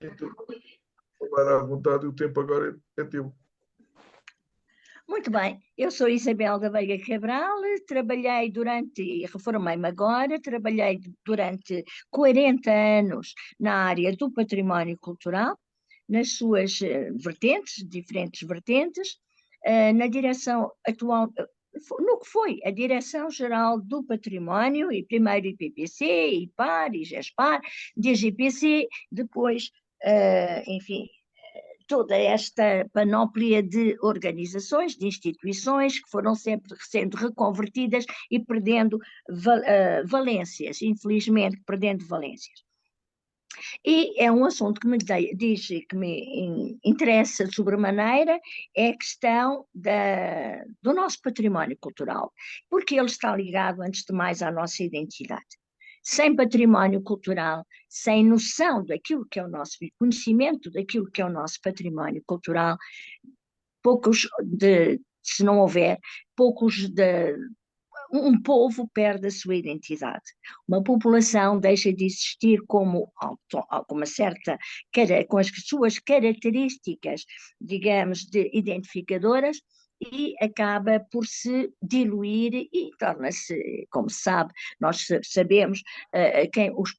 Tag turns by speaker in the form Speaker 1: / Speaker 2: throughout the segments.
Speaker 1: Então, falar à vontade, o tempo agora é teu.
Speaker 2: Muito bem, eu sou Isabel da Veiga Cabral, trabalhei durante, e reformei-me agora, trabalhei durante 40 anos na área do património cultural, nas suas vertentes, diferentes vertentes, na direção atual, no que foi a Direção-Geral do Património, e primeiro IPPC, IPAR, IGESPAR, DGPC, depois, enfim, toda esta panóplia de organizações, de instituições que foram sempre sendo reconvertidas e perdendo valências, infelizmente perdendo valências. E é um assunto que me diz que me interessa sobremaneira, é a questão do nosso património cultural, porque ele está ligado, antes de mais, à nossa identidade. Sem património cultural, sem noção daquilo que é o nosso conhecimento, daquilo que é o nosso património cultural, se não houver, um povo perde a sua identidade. Uma população deixa de existir com uma certa, com as suas características, digamos, identificadoras, e acaba por se diluir e torna-se, como se sabe, nós sabemos,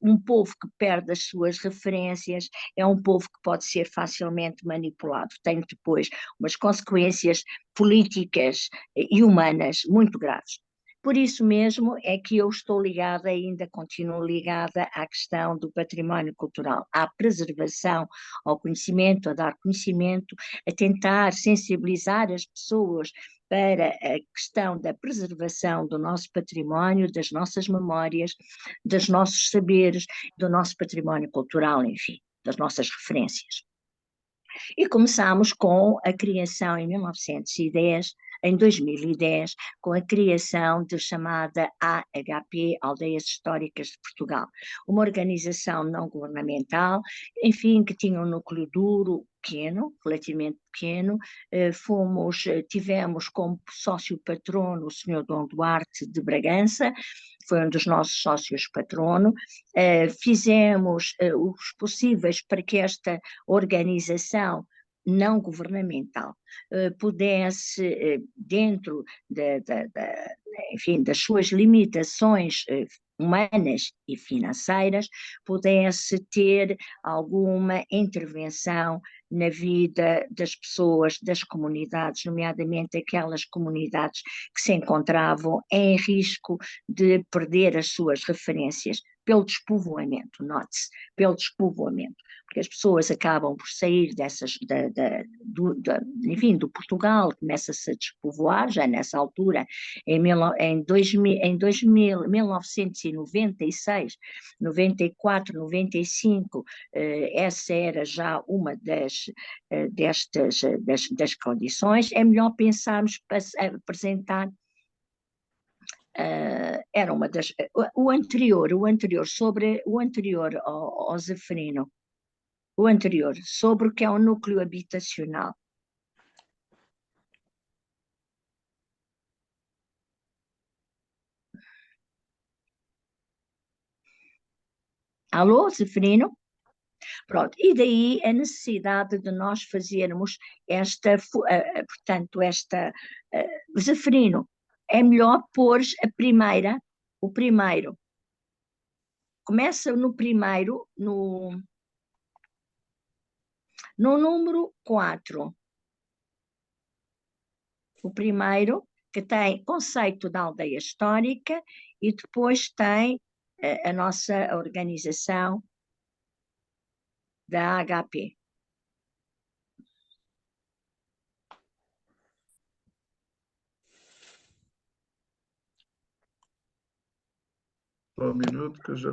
Speaker 2: um povo que perde as suas referências é um povo que pode ser facilmente manipulado. Tem depois umas consequências políticas e humanas muito graves. Por isso mesmo é que eu estou ligada, ainda continuo ligada à questão do património cultural, à preservação, ao conhecimento, a dar conhecimento, a tentar sensibilizar as pessoas para a questão da preservação do nosso património, das nossas memórias, dos nossos saberes, do nosso património cultural, enfim, das nossas referências. E começámos com a criação em 1910, em 2010, com a criação da chamada AHP, Aldeias Históricas de Portugal, uma organização não governamental, enfim, que tinha um núcleo duro, pequeno, relativamente pequeno. Tivemos como sócio patrono o Sr. Dom Duarte de Bragança, foi um dos nossos sócios patrono. Fizemos os possíveis para que esta organização não governamental pudesse, dentro enfim, das suas limitações humanas e financeiras, pudesse ter alguma intervenção na vida das pessoas, das comunidades, nomeadamente aquelas comunidades que se encontravam em risco de perder as suas referências pelo despovoamento, note-se, pelo despovoamento, porque as pessoas acabam por sair enfim, do Portugal, começa-se a despovoar, já nessa altura, em 1996, 94, 95, essa era já uma das condições. É melhor pensarmos apresentar era uma das. O anterior ao Zeferino, o anterior, sobre o que é o núcleo habitacional. Alô, Zeferino? Pronto, e daí a necessidade de nós fazermos portanto, Zeferino, é melhor pôr o primeiro. Começa no primeiro, no número 4. O primeiro, que tem conceito da aldeia histórica, e depois tem a nossa organização da HP.
Speaker 1: Só um minuto que eu já...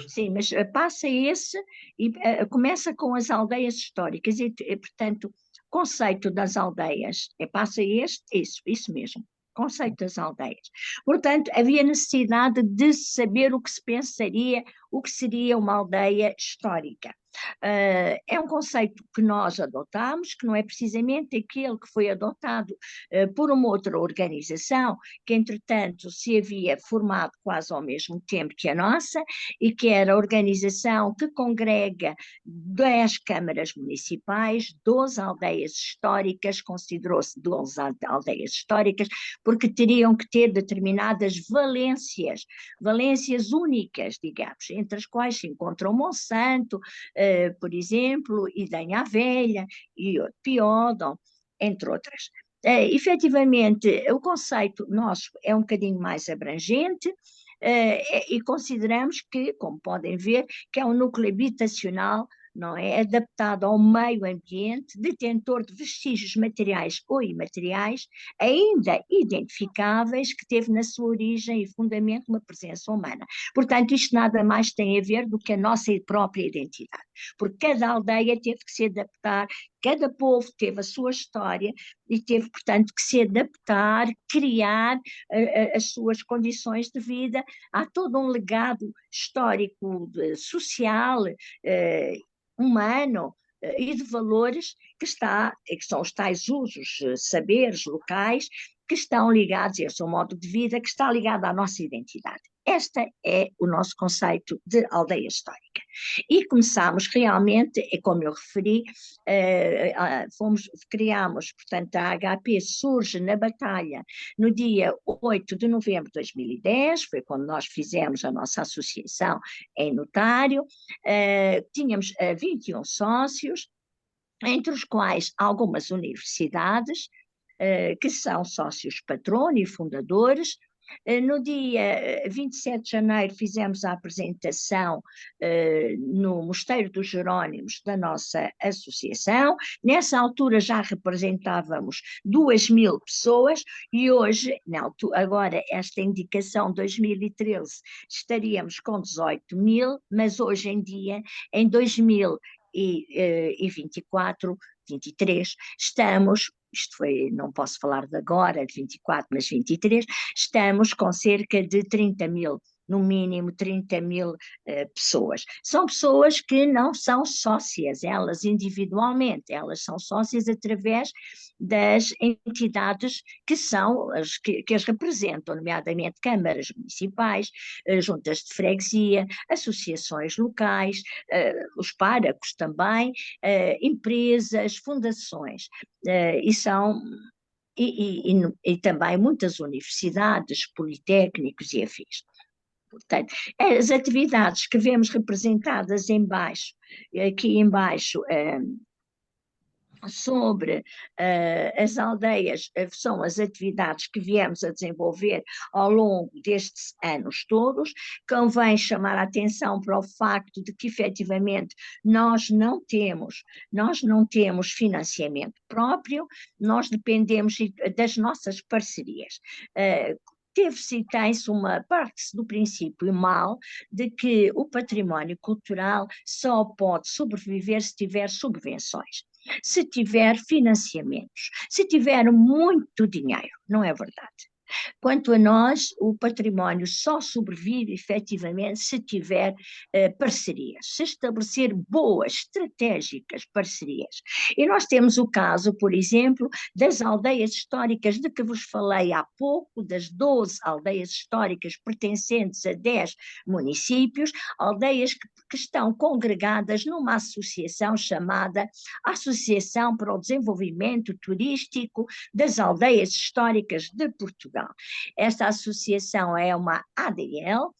Speaker 2: Sim, mas passa esse e começa com as aldeias históricas e portanto, conceito das aldeias, passa isso mesmo. conceito das aldeias. Portanto, havia necessidade de saber o que se pensaria, o que seria uma aldeia histórica. É um conceito que nós adotamos, que não é precisamente aquele que foi adotado por uma outra organização, que entretanto se havia formado quase ao mesmo tempo que a nossa, e que era a organização que congrega 10 câmaras municipais, 12 aldeias históricas, considerou-se 12 aldeias históricas, porque teriam que ter determinadas valências, valências únicas, digamos, entre as quais se encontram Monsanto, por exemplo, Idenha Velha, e Piódon, entre outras. Efetivamente, o conceito nosso é um bocadinho mais abrangente, e consideramos que, como podem ver, que é um núcleo habitacional, não é, adaptado ao meio ambiente, detentor de vestígios materiais ou imateriais, ainda identificáveis, que teve na sua origem e fundamento uma presença humana. Portanto, isto nada mais tem a ver do que a nossa própria identidade, porque cada aldeia teve que se adaptar, cada povo teve a sua história e teve, portanto, que se adaptar, criar as suas condições de vida. Há todo um legado histórico, social, humano, e de valores que são os tais usos, saberes locais, que estão ligados a esse modo de vida, que está ligado à nossa identidade. Este é o nosso conceito de aldeia histórica. E começámos realmente, é como eu referi, criámos, portanto, a HP surge na Batalha no dia 8 de novembro de 2010, foi quando nós fizemos a nossa associação em notário. Tínhamos 21 sócios, entre os quais algumas universidades, que são sócios patrono e fundadores. No dia 27 de janeiro fizemos a apresentação no Mosteiro dos Jerónimos da nossa associação. Nessa altura já representávamos 2.000 pessoas e hoje, agora esta indicação 2013, estaríamos com 18.000, mas hoje em dia, em 2024, 23, estamos, isto foi, não posso falar de agora, de 24, mas 23, estamos com cerca de 30.000, no mínimo 30.000 pessoas. São pessoas que não são sócias, elas individualmente, elas são sócias através das entidades que são que as representam, nomeadamente câmaras municipais, juntas de freguesia, associações locais, os párocos também, empresas, fundações, e também muitas universidades, politécnicos e afins. Portanto, as atividades que vemos representadas aqui embaixo, sobre as aldeias, são as atividades que viemos a desenvolver ao longo destes anos todos. Convém chamar a atenção para o facto de que, efetivamente, nós não temos financiamento próprio, nós dependemos das nossas parcerias. Tem-se uma parte do princípio mal de que o património cultural só pode sobreviver se tiver subvenções, se tiver financiamentos, se tiver muito dinheiro. Não é verdade? Quanto a nós, o património só sobrevive efetivamente se tiver parcerias, se estabelecer boas, estratégicas parcerias. E nós temos o caso, por exemplo, das aldeias históricas de que vos falei há pouco, das 12 aldeias históricas pertencentes a 10 municípios, aldeias que estão congregadas numa associação chamada Associação para o Desenvolvimento Turístico das Aldeias Históricas de Portugal. Esta associação é uma ADL,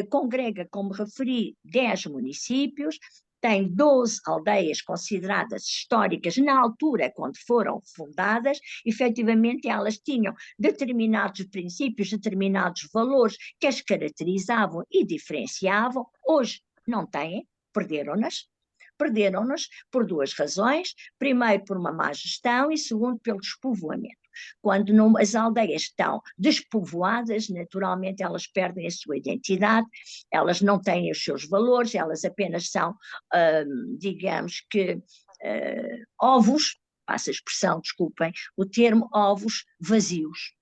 Speaker 2: congrega, como referi, 10 municípios, tem 12 aldeias consideradas históricas na altura quando foram fundadas. Efetivamente elas tinham determinados princípios, determinados valores que as caracterizavam e diferenciavam. Hoje não têm, perderam-nas por duas razões: primeiro por uma má gestão e segundo pelo despovoamento. Quando as aldeias estão despovoadas, naturalmente elas perdem a sua identidade, elas não têm os seus valores, elas apenas são, digamos que, ovos, passa a expressão, desculpem o termo, ovos vazios.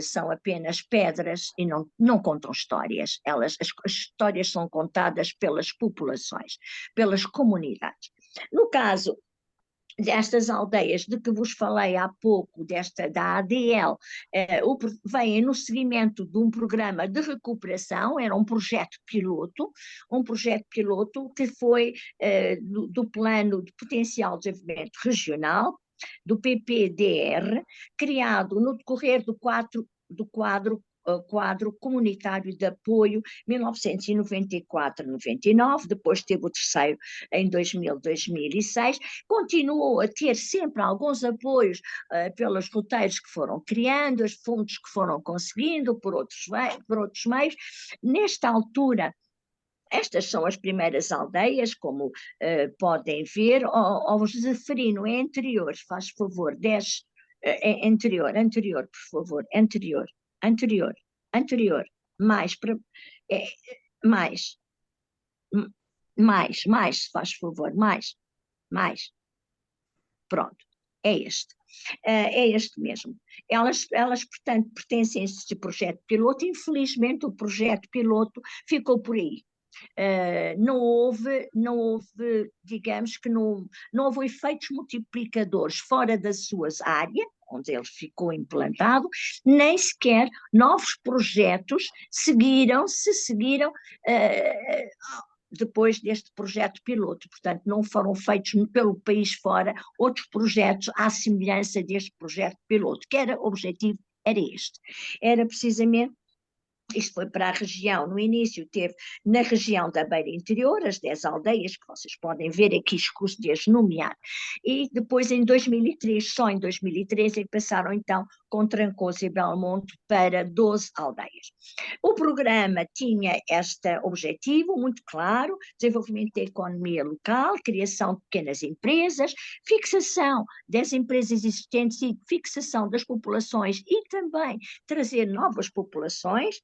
Speaker 2: são apenas pedras e não contam histórias. As histórias são contadas pelas populações, pelas comunidades. No caso destas aldeias de que vos falei há pouco, da ADL, vêm no seguimento de um programa de recuperação, era um projeto piloto que foi do Plano de Potencial de Desenvolvimento Regional, do PPDR, criado no decorrer do quadro comunitário de apoio 1994-99, depois teve o terceiro em 2000-2006, continuou a ter sempre alguns apoios pelos roteiros que foram criando, os fundos que foram conseguindo por outros meios. Nesta altura, estas são as primeiras aldeias, como podem ver, ou vos referi no anterior, faz favor, 10, anterior, por favor, anterior, mais, mais, mais, faz favor, mais, pronto, é este mesmo. Elas, portanto, pertencem a este projeto piloto. Infelizmente, o projeto piloto ficou por aí. Não houve, digamos que não houve efeitos multiplicadores fora das suas áreas, onde ele ficou implantado, nem sequer novos projetos seguiram depois deste projeto piloto. Portanto, não foram feitos pelo país fora outros projetos à semelhança deste projeto piloto, que o objetivo era este. Era precisamente. Isto foi para a região, no início teve na região da Beira Interior, as 10 aldeias, que vocês podem ver aqui, escuso de as nomear, e depois em 2003, só em 2003, passaram então com Trancoso e Belmonte para 12 aldeias. O programa tinha este objetivo muito claro: desenvolvimento da economia local, criação de pequenas empresas, fixação das empresas existentes e fixação das populações e também trazer novas populações,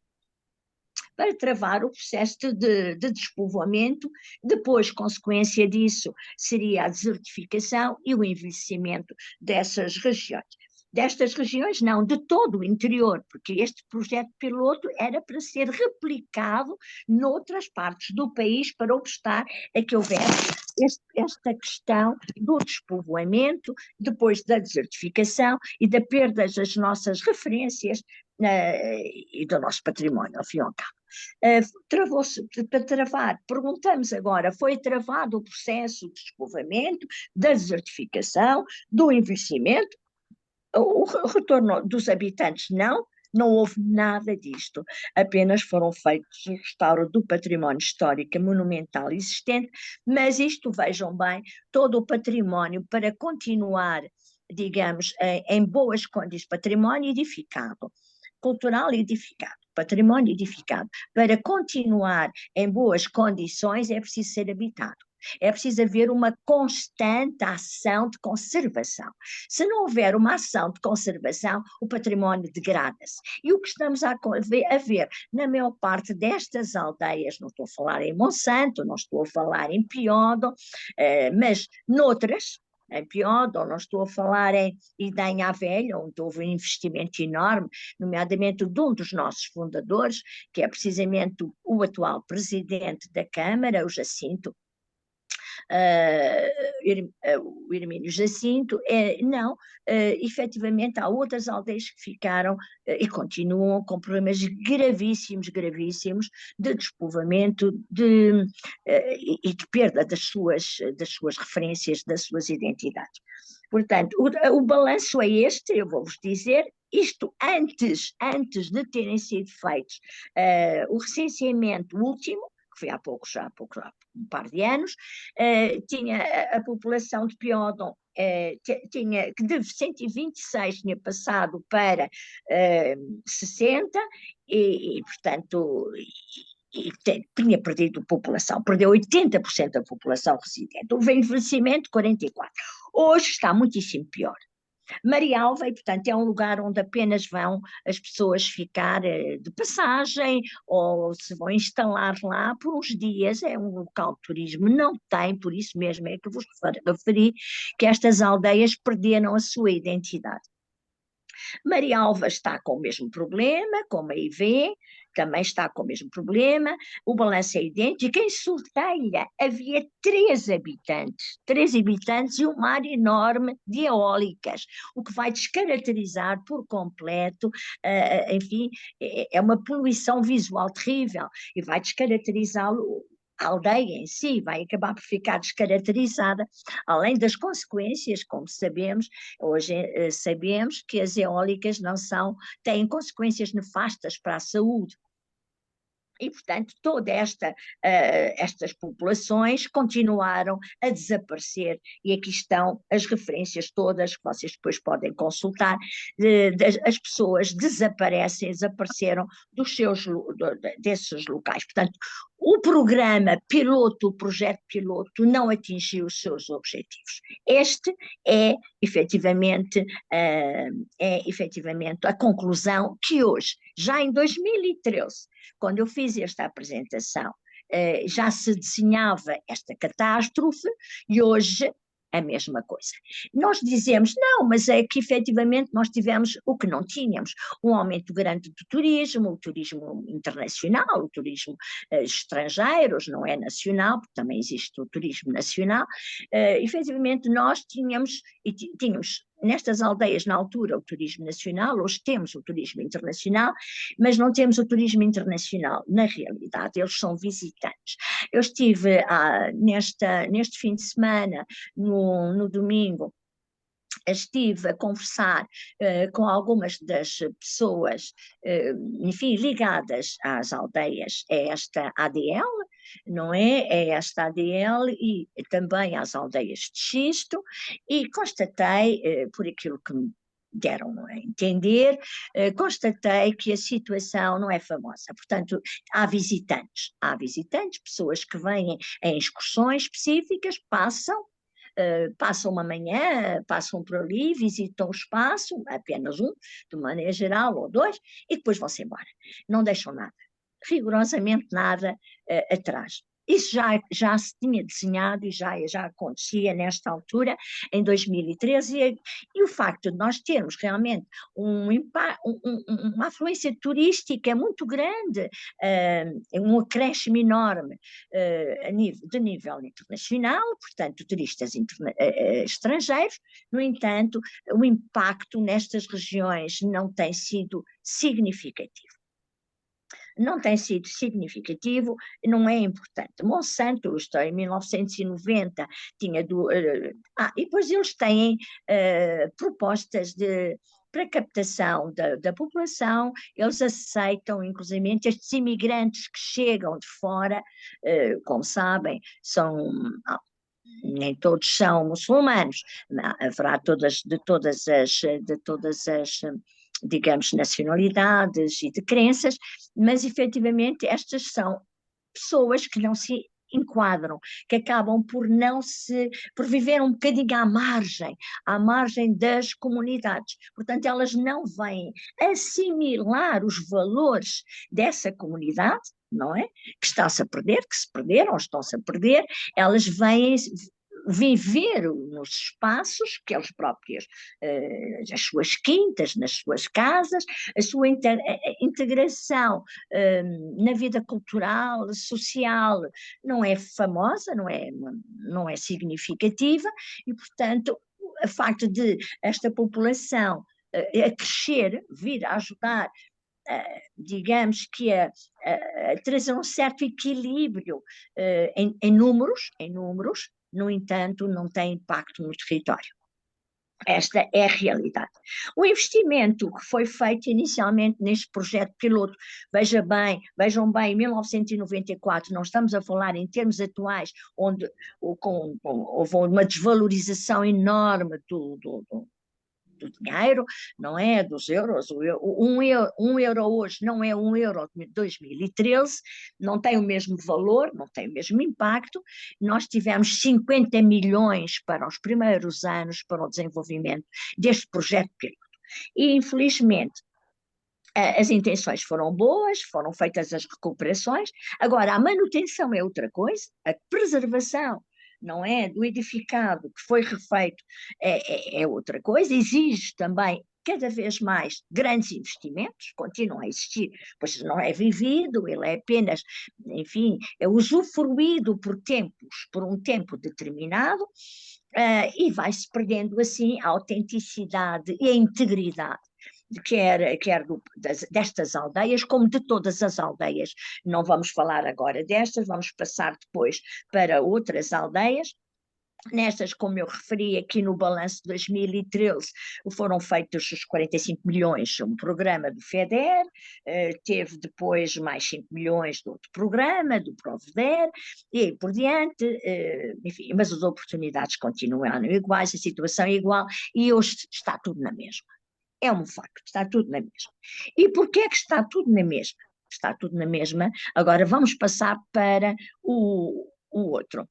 Speaker 2: para travar o processo de despovoamento. Depois, consequência disso, seria a desertificação e o envelhecimento destas regiões, não, de todo o interior, porque este projeto piloto era para ser replicado noutras partes do país para obstar a que houvesse esta questão do despovoamento, depois da desertificação e da perda das nossas referências e do nosso património, ao fim e ao cabo. Travou-se para travar, perguntamos agora, foi travado o processo de despovoamento, da desertificação, do envelhecimento? O retorno dos habitantes não houve nada disto, apenas foram feitos o restauro do património histórico monumental existente, mas isto, vejam bem, todo o património para continuar, digamos, em boas condições, património edificado, cultural edificado, património edificado, para continuar em boas condições é preciso ser habitado. É preciso haver uma constante ação de conservação. Se não houver uma ação de conservação, o património degrada-se. E o que estamos a ver na maior parte destas aldeias, não estou a falar em Monsanto, não estou a falar em Piodo, mas noutras, em Piodo, não estou a falar em Idanha Velha, onde houve um investimento enorme, nomeadamente de um dos nossos fundadores, que é precisamente o atual presidente da Câmara, o Jacinto, o Hermínio Jacinto, efetivamente há outras aldeias que ficaram e continuam com problemas gravíssimos de despovoamento e de perda das suas referências, das suas identidades. Portanto, o balanço é este, eu vou-vos dizer, isto antes de terem sido feitos o recenseamento último, que foi há um par de anos, tinha a população de Piódon, tinha que de 126 tinha passado para 60 portanto, tinha perdido população, perdeu 80% da população residente. Houve envelhecimento 44%. Hoje está muitíssimo pior. Marialva, e portanto é um lugar onde apenas vão as pessoas ficar de passagem ou se vão instalar lá por uns dias, é um local de turismo, não tem, por isso mesmo é que vos referi que estas aldeias perderam a sua identidade. Marialva está com o mesmo problema, como aí vê, também está com o mesmo problema, o balanço é idêntico. Em Solteira havia 3 habitantes e uma área enorme de eólicas, o que vai descaracterizar por completo, enfim, é uma poluição visual terrível e vai descaracterizar a aldeia em si, vai acabar por ficar descaracterizada, além das consequências, como sabemos, hoje sabemos que as eólicas têm consequências nefastas para a saúde. E, portanto, estas populações continuaram a desaparecer, e aqui estão as referências todas que vocês depois podem consultar. As pessoas desapareceram desses locais. Portanto, o programa piloto, o projeto piloto, não atingiu os seus objetivos. Este efetivamente, é efetivamente a conclusão que hoje, já em 2013, quando eu fiz esta apresentação, já se desenhava esta catástrofe e hoje a mesma coisa. Nós dizemos, não, mas é que efetivamente nós tivemos o que não tínhamos, um aumento grande do turismo, o turismo internacional, o turismo estrangeiros, não é nacional, porque também existe o turismo nacional. Efetivamente nós tínhamos nestas aldeias, na altura, o turismo nacional, hoje temos o turismo internacional, mas não temos o turismo internacional, na realidade, eles são visitantes. Eu estive neste fim de semana, no domingo, estive a conversar com algumas das pessoas, enfim, ligadas às aldeias, esta ADL, não é? É esta ADL e também às aldeias de xisto, e constatei, por aquilo que me deram a entender, constatei que a situação não é famosa. Portanto, há visitantes, pessoas que vêm em excursões específicas, passam uma manhã, passam por ali, visitam o espaço, apenas um, de maneira geral, ou dois, e depois vão-se embora. Não deixam nada, rigorosamente nada atrás. Isso já se tinha desenhado e já acontecia nesta altura, em 2013, e o facto de nós termos realmente uma afluência turística muito grande, um acréscimo enorme de nível internacional, portanto, turistas estrangeiros. No entanto, o impacto nestas regiões não tem sido significativo. Não tem sido significativo, não é importante. Monsanto, isto em 1990, e depois eles têm propostas para captação da população, eles aceitam, inclusive, estes imigrantes que chegam de fora, como sabem, nem todos são muçulmanos, haverá de todas as digamos, nacionalidades e de crenças, mas efetivamente estas são pessoas que não se enquadram, que acabam por viver um bocadinho à margem das comunidades. Portanto, elas não vêm assimilar os valores dessa comunidade, não é? Que está-se a perder, que se perderam, estão-se a perder, elas vêm viver nos espaços que eles próprios, as suas quintas, nas suas casas, a sua integração na vida cultural, social, não é famosa, não é significativa, e, portanto, o facto de esta população a crescer, vir a ajudar, digamos que a trazer um certo equilíbrio em números, no entanto, não tem impacto no território. Esta é a realidade. O investimento que foi feito inicialmente neste projeto piloto, vejam bem, em 1994, não estamos a falar em termos atuais, onde houve uma desvalorização enorme do dinheiro, não é? Dos euros. Um euro hoje não é um euro de 2013, não tem o mesmo valor, não tem o mesmo impacto. Nós tivemos 50 milhões para os primeiros anos para o desenvolvimento deste projeto piloto. E, infelizmente, as intenções foram boas, foram feitas as recuperações, agora a manutenção é outra coisa, a preservação, não é, do edificado que foi refeito é outra coisa, exige também cada vez mais grandes investimentos, continuam a existir, pois não é vivido, ele é apenas, enfim, é usufruído por um tempo determinado, e vai-se perdendo assim a autenticidade e a integridade destas aldeias, como de todas as aldeias. Não vamos falar agora destas, vamos passar depois para outras aldeias. Nestas, como eu referi aqui no balanço de 2013, foram feitos os 45 milhões, um programa do FEDER, teve depois mais 5 milhões de outro programa, do PROVEDER, e por diante, enfim, mas as oportunidades continuam iguais, a situação é igual, e hoje está tudo na mesma. É um facto, está tudo na mesma. E porquê é que está tudo na mesma? Está tudo na mesma. Agora vamos passar para o outro.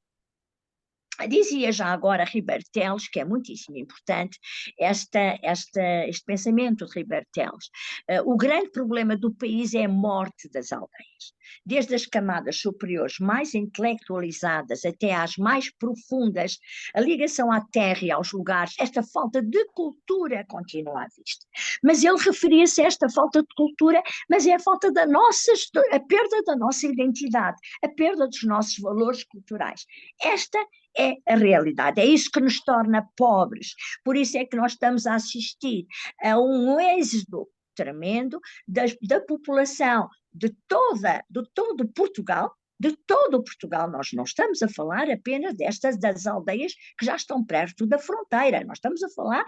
Speaker 2: Dizia já agora Ribeiro Teles, que é muitíssimo importante, este pensamento de Ribeiro Teles. O grande problema do país é a morte das aldeias. Desde as camadas superiores mais intelectualizadas até às mais profundas, a ligação à terra e aos lugares, esta falta de cultura continua à vista. Mas ele referia-se a esta falta de cultura, mas é a perda da nossa identidade, a perda dos nossos valores culturais. Esta é a realidade, é isso que nos torna pobres, por isso é que nós estamos a assistir a um êxodo tremendo da população de todo Portugal, nós não estamos a falar apenas das aldeias que já estão perto da fronteira, nós estamos a falar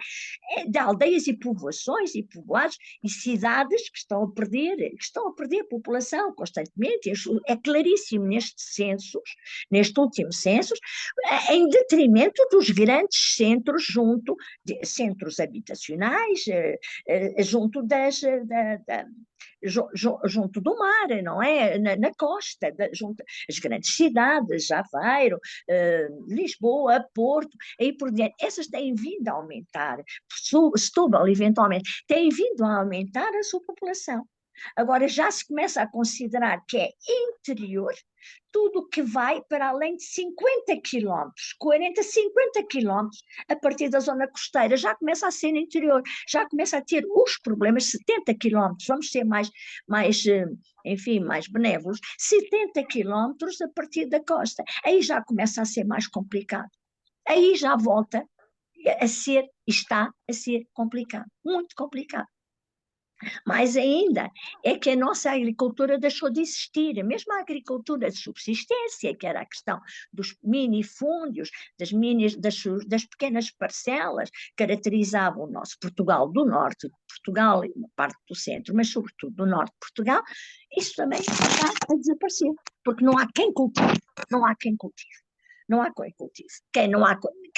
Speaker 2: de aldeias e povoações e povoados e cidades que estão a perder população constantemente. É claríssimo neste último censo, em detrimento dos grandes centros centros habitacionais, junto junto do mar, não é? Na costa, junto às grandes cidades, Aveiro, Lisboa, Porto, aí por diante, essas têm vindo a aumentar, Setúbal, eventualmente, têm vindo a aumentar a sua população. Agora já se começa a considerar que é interior tudo que vai para além de 50 quilómetros, 40, 50 quilómetros, a partir da zona costeira, já começa a ser interior, já começa a ter os problemas, 70 quilómetros, vamos ser enfim, mais benévolos, 70 quilómetros a partir da costa, aí já começa a ser mais complicado, aí já volta está a ser complicado, muito complicado. Mais ainda, é que a nossa agricultura deixou de existir, mesmo a agricultura de subsistência, que era a questão dos minifúndios, das pequenas parcelas, caracterizavam o nosso Portugal do norte de Portugal e uma parte do centro, mas sobretudo do norte de Portugal, isso também está a desaparecer, porque não há quem cultive, não há quem cultive. Não há quem cultive.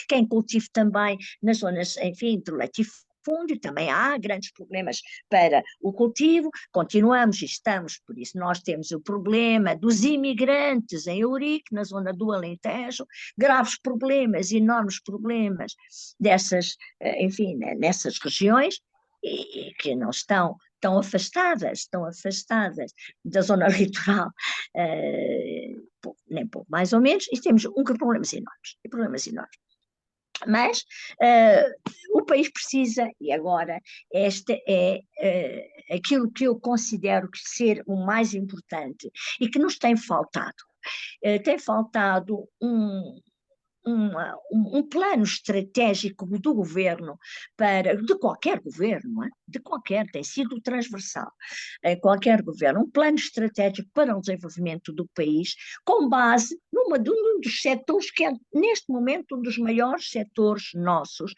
Speaker 2: Quem cultive também nas zonas, enfim, do latifúndio, também há grandes problemas para o cultivo, continuamos e estamos, por isso nós temos o problema dos imigrantes em Eurique, na zona do Alentejo, graves problemas, enormes problemas enfim, nessas regiões, e que não estão tão afastadas da zona litoral, nem pouco mais ou menos, e temos problemas enormes. Mas o país precisa, e agora este é aquilo que eu considero ser o mais importante e que nos tem faltado. Tem faltado um plano estratégico do governo, de qualquer governo, tem sido transversal, em qualquer governo, um plano estratégico para o desenvolvimento do país, com base num dos setores que é, neste momento, um dos maiores setores nossos,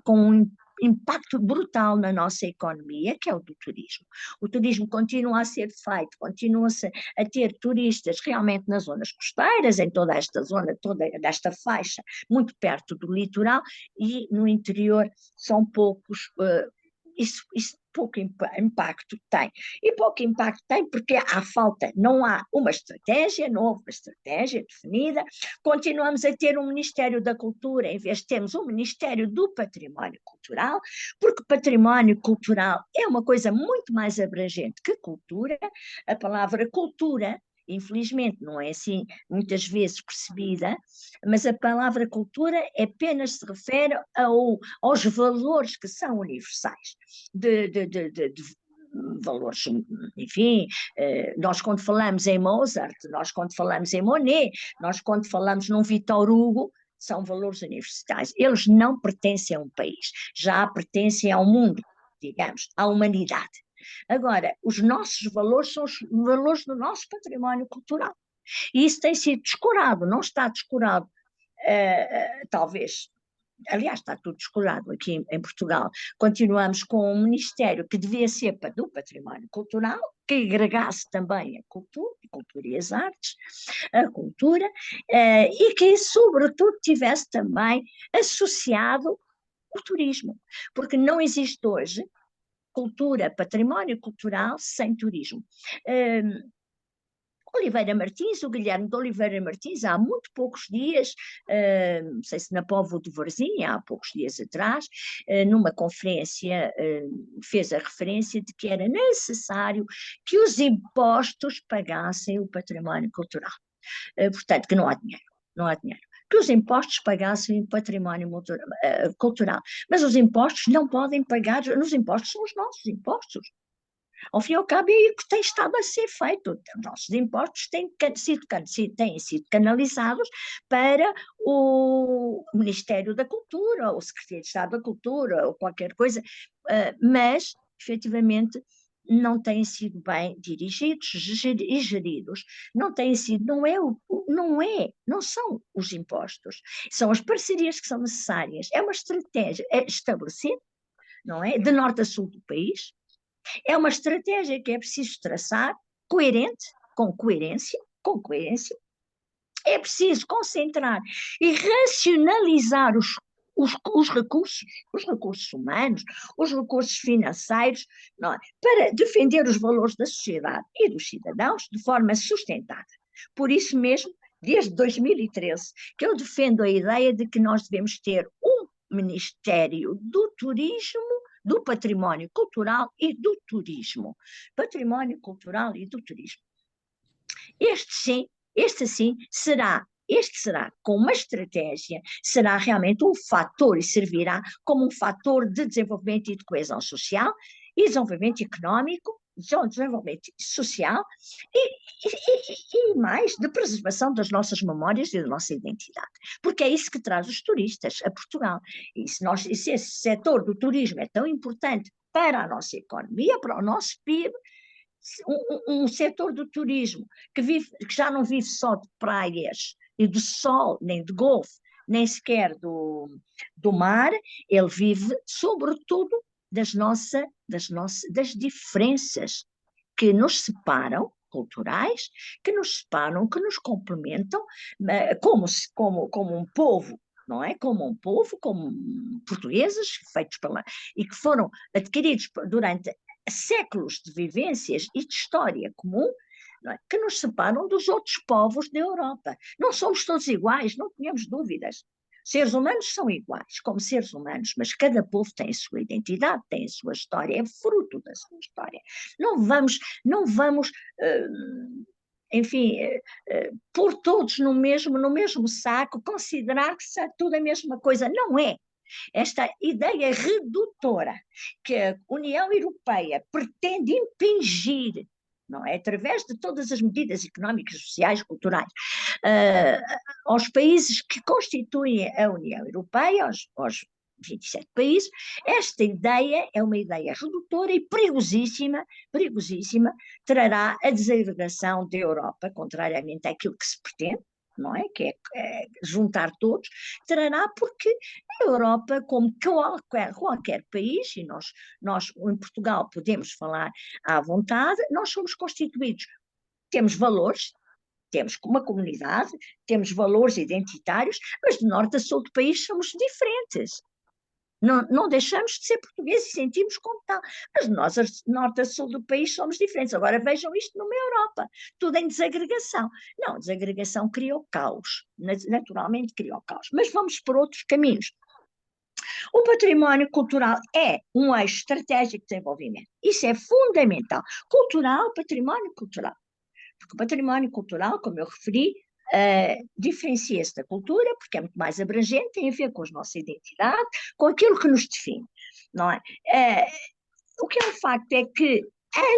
Speaker 2: com um impacto brutal na nossa economia, que é o do turismo. O turismo continua a ser feito, continua-se a ter turistas realmente nas zonas costeiras, em toda esta zona, toda esta faixa, muito perto do litoral, e no interior são poucos, isso pouco impacto tem. E pouco impacto tem porque não há uma estratégia, não houve uma estratégia definida, continuamos a ter um Ministério da Cultura, em vez de termos um Ministério do Património Cultural, porque património cultural é uma coisa muito mais abrangente que cultura, a palavra cultura infelizmente não é assim muitas vezes percebida, mas a palavra cultura apenas se refere aos valores que são universais, de valores, enfim, nós quando falamos em Mozart, nós quando falamos em Monet, nós quando falamos num Victor Hugo, são valores universais. Eles não pertencem a um país, já pertencem ao mundo, digamos, à humanidade. Agora, os nossos valores são os valores do nosso património cultural. E isso tem sido descurado, não está descurado, talvez. Aliás, está tudo descurado aqui em Portugal. Continuamos com um Ministério que devia ser do património cultural, que agregasse também a cultura e as artes, a cultura, e que, sobretudo, tivesse também associado o turismo, porque não existe hoje cultura, património cultural sem turismo. Oliveira Martins, o Guilherme de Oliveira Martins, há muito poucos dias, não sei se na Póvoa de Varzim, há poucos dias atrás, numa conferência, fez a referência de que era necessário que os impostos pagassem o património cultural. Portanto, que não há dinheiro, não há dinheiro. Que os impostos pagassem o património cultural. Mas os impostos não podem pagar, os impostos são os nossos impostos. Ao fim e ao cabo, é o que tem estado a ser feito. Os nossos impostos têm sido canalizados para o Ministério da Cultura, ou o Secretaria de Estado da Cultura, ou qualquer coisa, mas, efetivamente, não têm sido bem dirigidos e geridos. Não são os impostos, são as parcerias que são necessárias. É uma estratégia estabelecida, não é? De norte a sul do país. É uma estratégia que é preciso traçar, coerente, com coerência, é preciso concentrar e racionalizar os recursos humanos, os recursos financeiros, não é? Para defender os valores da sociedade e dos cidadãos de forma sustentada. Por isso mesmo, desde 2013, que eu defendo a ideia de que nós devemos ter um Ministério do Turismo, do Património Cultural e do Turismo. Património Cultural e do Turismo. Este sim será com uma estratégia, será realmente um fator e servirá como um fator de desenvolvimento e de coesão social e desenvolvimento económico, desenvolvimento social e mais de preservação das nossas memórias e da nossa identidade, porque é isso que traz os turistas a Portugal. E se esse setor do turismo é tão importante para a nossa economia, para o nosso PIB, um setor do turismo que já não vive só de praias e do sol, nem de golfe, nem sequer do mar, ele vive sobretudo das diferenças que nos separam, culturais, que nos separam, que nos complementam, como um povo, não é? Como um povo, como portugueses, feitos e que foram adquiridos durante séculos de vivências e de história comum, é? Que nos separam dos outros povos da Europa. Não somos todos iguais, não tenhamos dúvidas. Seres humanos são iguais, como seres humanos, mas cada povo tem a sua identidade, tem a sua história, é fruto da sua história. Não vamos enfim, pôr todos no mesmo saco, considerar que é tudo a mesma coisa. Não é. Esta ideia redutora que a União Europeia pretende impingir, não é? Através de todas as medidas económicas, sociais, culturais, aos países que constituem a União Europeia, aos 27 países, esta ideia é uma ideia redutora e perigosíssima, trará a desagregação da Europa, contrariamente àquilo que se pretende, não é? Que é juntar todos, trará porque a Europa, como qualquer país, e nós em Portugal podemos falar à vontade, nós somos constituídos, temos valores, temos uma comunidade, temos valores identitários, mas de norte a sul do país somos diferentes. Não deixamos de ser portugueses e sentimos como tal. Mas nós, norte a sul do país, somos diferentes. Agora vejam isto numa Europa, tudo em desagregação. Não, desagregação cria o caos, naturalmente cria o caos. Mas vamos por outros caminhos. O património cultural é um eixo estratégico de desenvolvimento. Isso é fundamental. Património cultural. Porque o património cultural, como eu referi, diferencia-se da cultura, porque é muito mais abrangente, tem a ver com a nossa identidade, com aquilo que nos define, não é? O que é um facto é que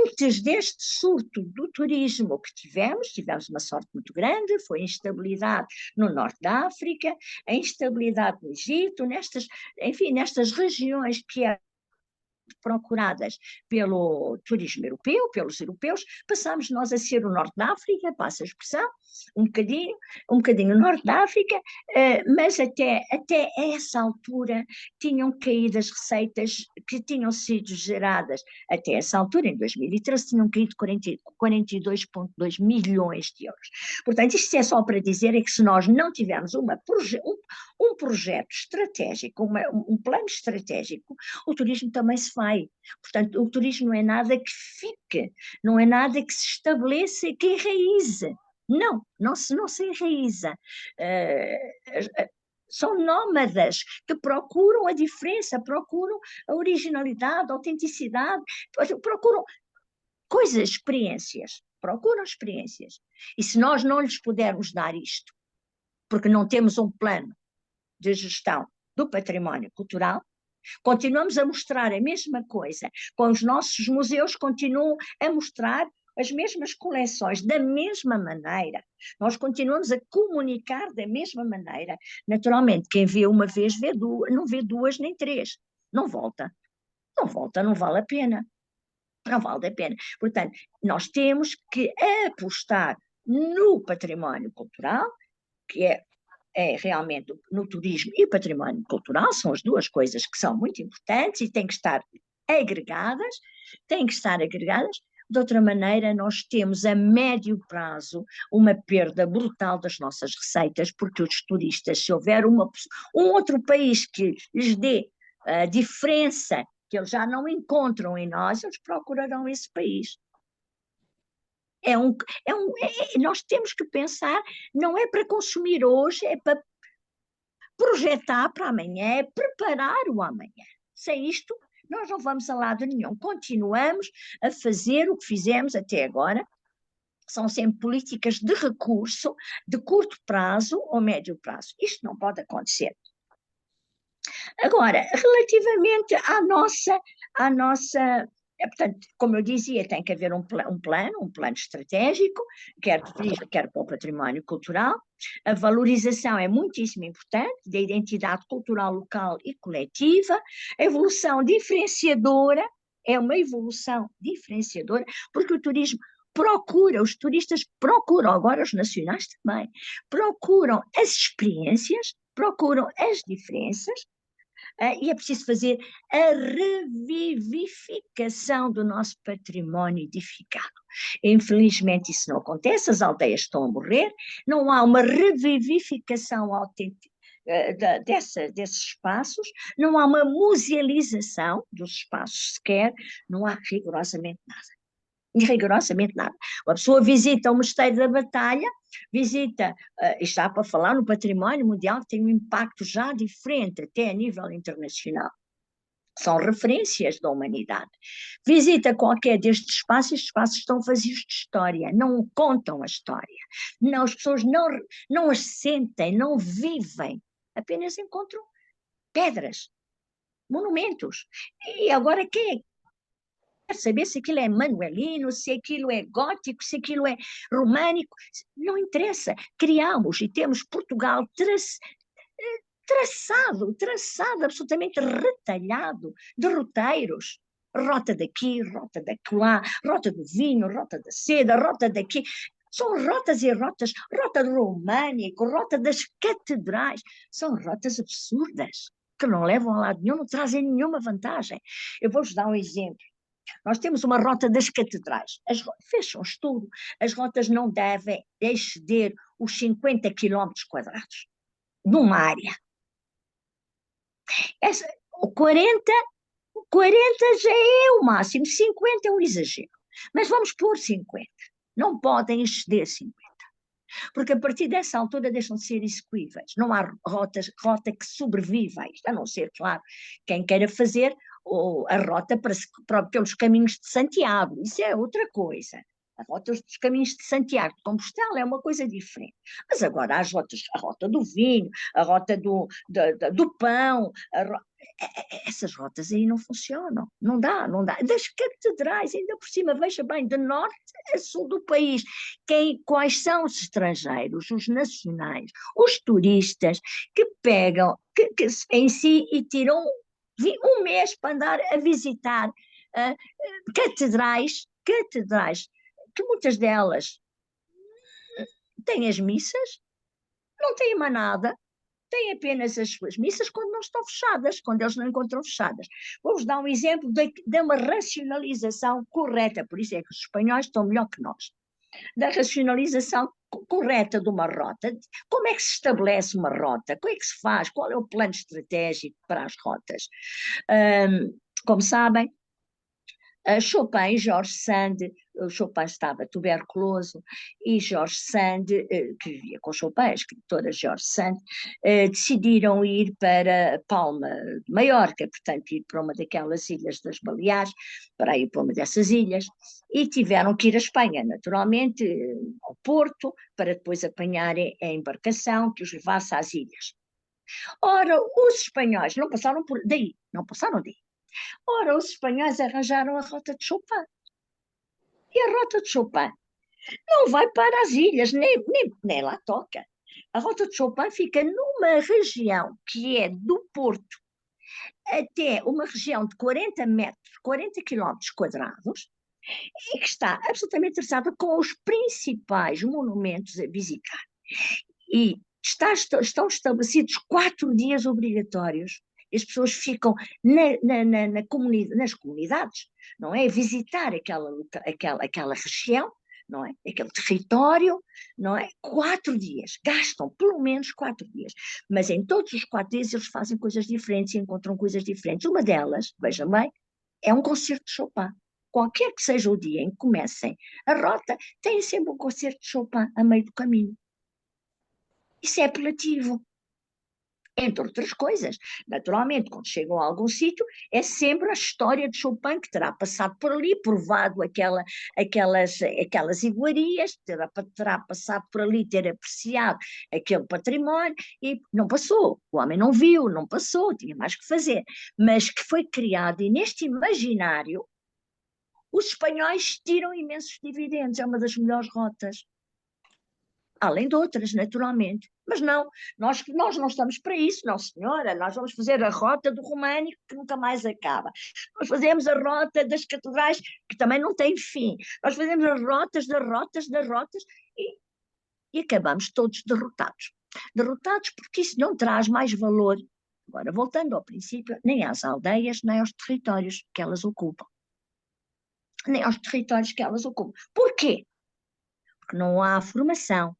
Speaker 2: antes deste surto do turismo que tivemos uma sorte muito grande, foi a instabilidade no norte da África, a instabilidade no Egito, nestas regiões que procuradas pelo turismo europeu, pelos europeus, passámos nós a ser o norte da África, passa a expressão, um bocadinho o norte da África, mas até essa altura tinham caído as receitas que tinham sido geradas, até essa altura, em 2013, tinham caído 42,2 milhões de euros. Portanto, isto é só para dizer é que se nós não tivermos um projeto estratégico, um plano estratégico, o turismo também se vai. Portanto, o turismo não é nada que fique, não é nada que se estabeleça, que enraize. Não se enraiza. São nómadas que procuram a diferença, procuram a originalidade, a autenticidade, procuram coisas, experiências. Procuram experiências. E se nós não lhes pudermos dar isto, porque não temos um plano de gestão do património cultural, continuamos a mostrar a mesma coisa, com os nossos museus continuam a mostrar as mesmas coleções da mesma maneira, nós continuamos a comunicar da mesma maneira. Naturalmente, quem vê uma vez vê duas, não vê duas nem três, não volta, não vale a pena. Não vale a pena. Portanto, nós temos que apostar no património cultural, que é realmente no turismo e o património cultural, são as duas coisas que são muito importantes e têm que estar agregadas, de outra maneira nós temos a médio prazo uma perda brutal das nossas receitas, porque os turistas, se houver um outro país que lhes dê a diferença que eles já não encontram em nós, eles procurarão esse país. Nós temos que pensar, não é para consumir hoje, é para projetar para amanhã, é preparar o amanhã. Sem isto, nós não vamos a lado nenhum. Continuamos a fazer o que fizemos até agora. São sempre políticas de recurso, de curto prazo ou médio prazo. Isto não pode acontecer. Agora, relativamente à nossa portanto, como eu dizia, tem que haver um plano estratégico, quer para o património cultural. A valorização é muitíssimo importante da identidade cultural local e coletiva. A evolução diferenciadora é uma evolução diferenciadora, porque o turismo os turistas procuram, agora os nacionais também, procuram as experiências, procuram as diferenças, e é preciso fazer a revivificação do nosso património edificado. Infelizmente isso não acontece, as aldeias estão a morrer, não há uma revivificação autêntica desses espaços, não há uma musealização dos espaços sequer, não há rigorosamente nada. Uma pessoa visita o Mosteiro da Batalha, visita, está para falar no património mundial, que tem um impacto já diferente, até a nível internacional. São referências da humanidade. Visita qualquer destes espaços, estes espaços estão vazios de história, não contam a história. Não, as pessoas não as sentem, não vivem, apenas encontram pedras, monumentos. E agora quem quer saber se aquilo é manuelino, se aquilo é gótico, se aquilo é românico, não interessa. Criamos e temos Portugal traçado, absolutamente retalhado de roteiros. Rota daqui, rota daquela, rota do vinho, rota da seda, rota daqui. São rotas e rotas, rota do românico, rota das catedrais. São rotas absurdas, que não levam a lado nenhum, não trazem nenhuma vantagem. Eu vou-vos dar um exemplo. Nós temos uma rota das catedrais. Fecham um estudo. As rotas não devem exceder os 50 quilómetros quadrados numa área. O 40 já é o máximo, 50 é um exagero. Mas vamos pôr 50. Não podem exceder 50. Porque a partir dessa altura deixam de ser execuíveis. Não há rota que sobreviva a isto, a não ser, claro, quem queira fazer a rota pelos caminhos de Santiago. Isso é outra coisa. A rota dos caminhos de Santiago de Compostela é uma coisa diferente. Mas agora há as rotas, a rota do vinho, a rota do pão, essas rotas aí não funcionam. Não dá, não dá. Das catedrais, ainda por cima, veja bem, de norte a sul do país. Quais são os estrangeiros, os nacionais, os turistas que pegam em si e tiram um mês para andar a visitar catedrais, que muitas delas têm as missas, não têm mais nada, têm apenas as suas missas quando não estão fechadas, quando eles não encontram fechadas. Vou-vos dar um exemplo de uma racionalização correta, por isso é que os espanhóis estão melhor que nós, da racionalização correta de uma rota. Como é que se estabelece uma rota? Como é que se faz? Qual é o plano estratégico para as rotas? Como sabem, Chopin, George Sand, Chopin estava tuberculoso e George Sand, que vivia com Chopin, a escritora George Sand, decidiram ir para Palma de Maiorca, portanto ir para uma daquelas ilhas das Baleares, para ir para uma dessas ilhas, e tiveram que ir à Espanha, naturalmente, ao Porto, para depois apanharem a embarcação que os levasse às ilhas. Ora, os espanhóis não passaram daí, não passaram daí. Ora, os espanhóis arranjaram a rota de Chopin. E a rota de Chopin não vai para as ilhas, nem lá toca. A rota de Chopin fica numa região que é do Porto até uma região de 40 metros, 40 quilómetros quadrados, e que está absolutamente interessada com os principais monumentos a visitar. E estão estabelecidos 4 dias obrigatórios. As pessoas ficam nas comunidades, não é? Visitar aquela região, não é? Aquele território, não é? 4 dias, gastam pelo menos 4 dias. Mas em todos os 4 dias eles fazem coisas diferentes e encontram coisas diferentes. Uma delas, vejam bem, é um concerto de Chopin. Qualquer que seja o dia em que comecem a rota, tem sempre um concerto de Chopin a meio do caminho. Isso é apelativo, entre outras coisas. Naturalmente, quando chegam a algum sítio, é sempre a história de Chopin que terá passado por ali, provado aquelas iguarias, terá passado por ali, ter apreciado aquele património, e não passou. O homem não viu, não passou, tinha mais que fazer. Mas que foi criado, e neste imaginário, os espanhóis tiram imensos dividendos, é uma das melhores rotas. Além de outras, naturalmente. Mas não, nós não estamos para isso, não senhora, nós vamos fazer a rota do românico que nunca mais acaba. Nós fazemos a rota das catedrais que também não tem fim. Nós fazemos as rotas das rotas e acabamos todos derrotados. Derrotados porque isso não traz mais valor, agora voltando ao princípio, nem às aldeias, nem aos territórios que elas ocupam. Nem aos territórios que elas ocupam. Porquê? Porque não há formação,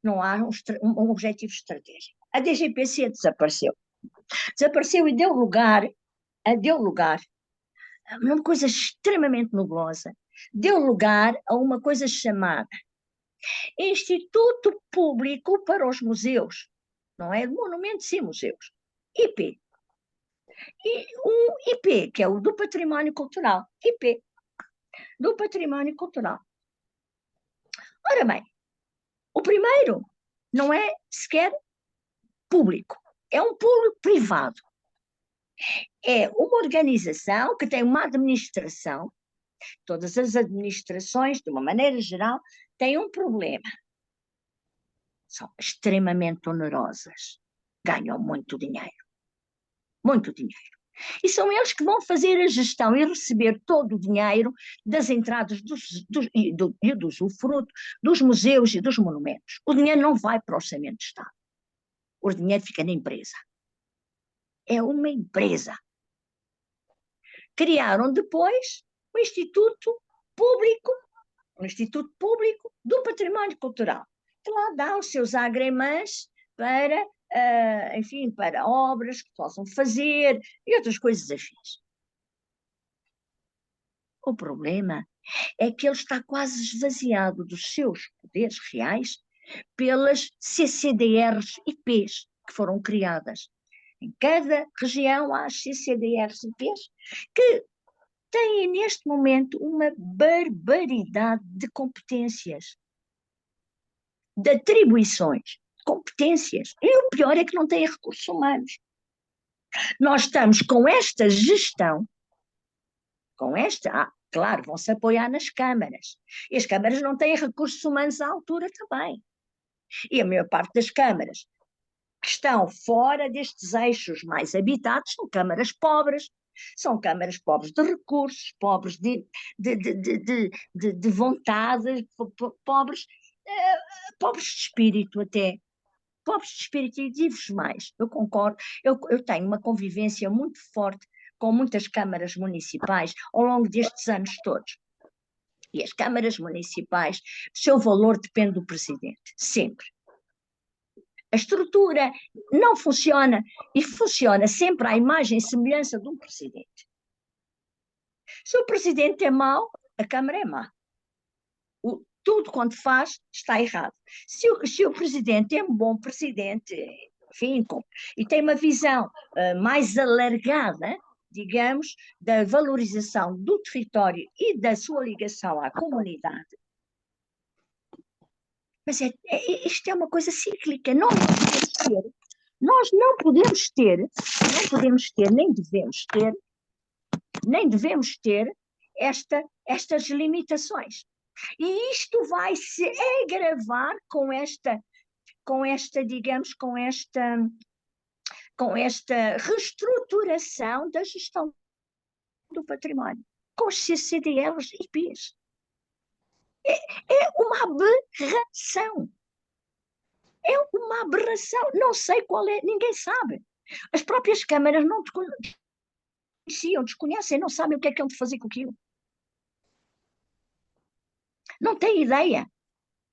Speaker 2: não há um objetivo estratégico. A DGPC desapareceu. Desapareceu e deu lugar a uma coisa extremamente nebulosa. Deu lugar a uma coisa chamada Instituto Público para os Museus. Não é de monumentos e museus. IP. E um IP, que é o do Património Cultural. IP. Do Património Cultural. Ora bem, o primeiro não é sequer público, é um público privado. É uma organização que tem uma administração, todas as administrações, de uma maneira geral, têm um problema. São extremamente onerosas, ganham muito dinheiro. Muito dinheiro. E são eles que vão fazer a gestão e receber todo o dinheiro das entradas e do usufruto dos museus e dos monumentos. O dinheiro não vai para o orçamento de Estado. O dinheiro fica na empresa. É uma empresa. Criaram depois o Instituto Público do Património Cultural, que lá dá os seus agremãs para, enfim, para obras que possam fazer e outras coisas afins. O problema é que ele está quase esvaziado dos seus poderes reais pelas CCDRs-IPs que foram criadas. Em cada região há as CCDRs-IPs que têm neste momento uma barbaridade de competências, de atribuições, competências. E o pior é que não têm recursos humanos. Nós estamos com esta gestão, claro, vão-se apoiar nas câmaras. E as câmaras não têm recursos humanos à altura também. E a maior parte das câmaras que estão fora destes eixos mais habitados são câmaras pobres de recursos, pobres de vontade, pobres, pobres de espírito até. Pobres de espírito, e digo-vos mais, eu concordo, eu tenho uma convivência muito forte com muitas câmaras municipais ao longo destes anos todos. E as câmaras municipais, o seu valor depende do presidente, sempre. A estrutura não funciona e funciona sempre à imagem e semelhança de um presidente. Se o presidente é mau, a Câmara é má. Tudo quanto faz está errado. Se o presidente é um bom presidente, enfim, e tem uma visão mais alargada, digamos, da valorização do território e da sua ligação à comunidade, mas isto é uma coisa cíclica, nós não podemos ter, nem devemos ter estas limitações. E isto vai se agravar digamos, com esta reestruturação da gestão do património, com os CCDLs e PIS. É uma aberração. É uma aberração. Não sei qual é, ninguém sabe. As próprias câmaras não conheciam, desconhecem, não sabem o que é que hão de fazer com aquilo. Não têm ideia.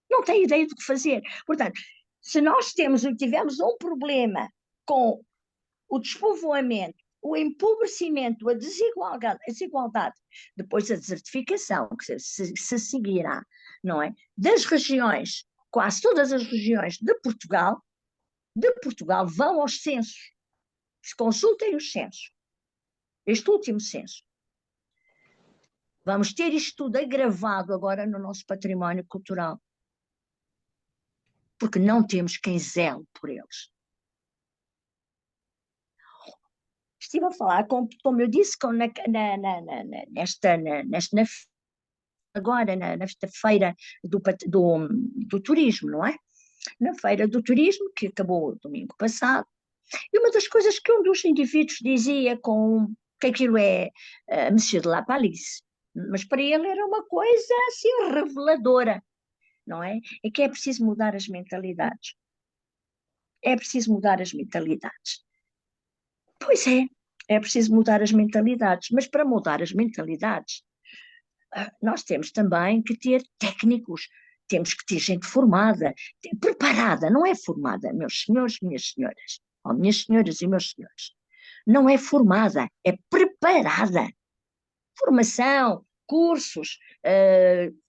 Speaker 2: Não têm ideia do que fazer. Portanto, se nós tivemos um problema com o despovoamento, o empobrecimento, a desigualdade, depois a desertificação, que se seguirá, não é? Das regiões, quase todas as regiões de Portugal vão aos censos. Se consultem os censos. Este último censo. Vamos ter isto tudo agravado agora no nosso património cultural. Porque não temos quem zele por eles. Estive a falar, como eu disse, nesta feira do turismo, não é? Na feira do turismo, que acabou domingo passado, e uma das coisas que um dos indivíduos dizia que aquilo é Monsieur de la Palice, mas para ele era uma coisa assim reveladora, não é? É que é preciso mudar as mentalidades. É preciso mudar as mentalidades. Pois é preciso mudar as mentalidades, mas para mudar as mentalidades, nós temos também que ter técnicos, temos que ter gente formada, preparada, não é formada, meus senhores, minhas senhoras, ou minhas senhoras e meus senhores, não é formada, é preparada. Formação, cursos,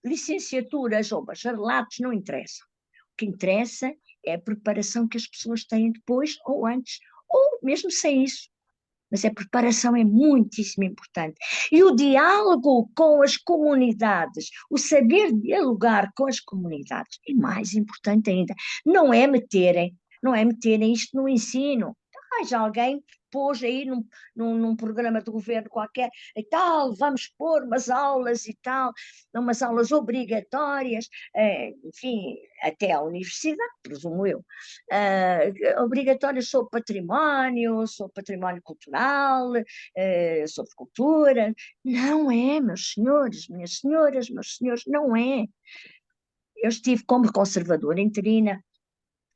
Speaker 2: licenciaturas ou bacharelatos, não interessa. O que interessa é a preparação que as pessoas têm depois ou antes, ou mesmo sem isso. Mas a preparação é muitíssimo importante. E o diálogo com as comunidades, o saber dialogar com as comunidades, é mais importante ainda. Não é meterem isto no ensino. Já alguém pôs aí num programa de governo qualquer e tal, vamos pôr umas aulas e tal, umas aulas obrigatórias, enfim, até à universidade, presumo eu, obrigatórias sobre património cultural, sobre cultura. Não é, meus senhores, minhas senhoras, meus senhores, não é. Eu estive como conservadora interina,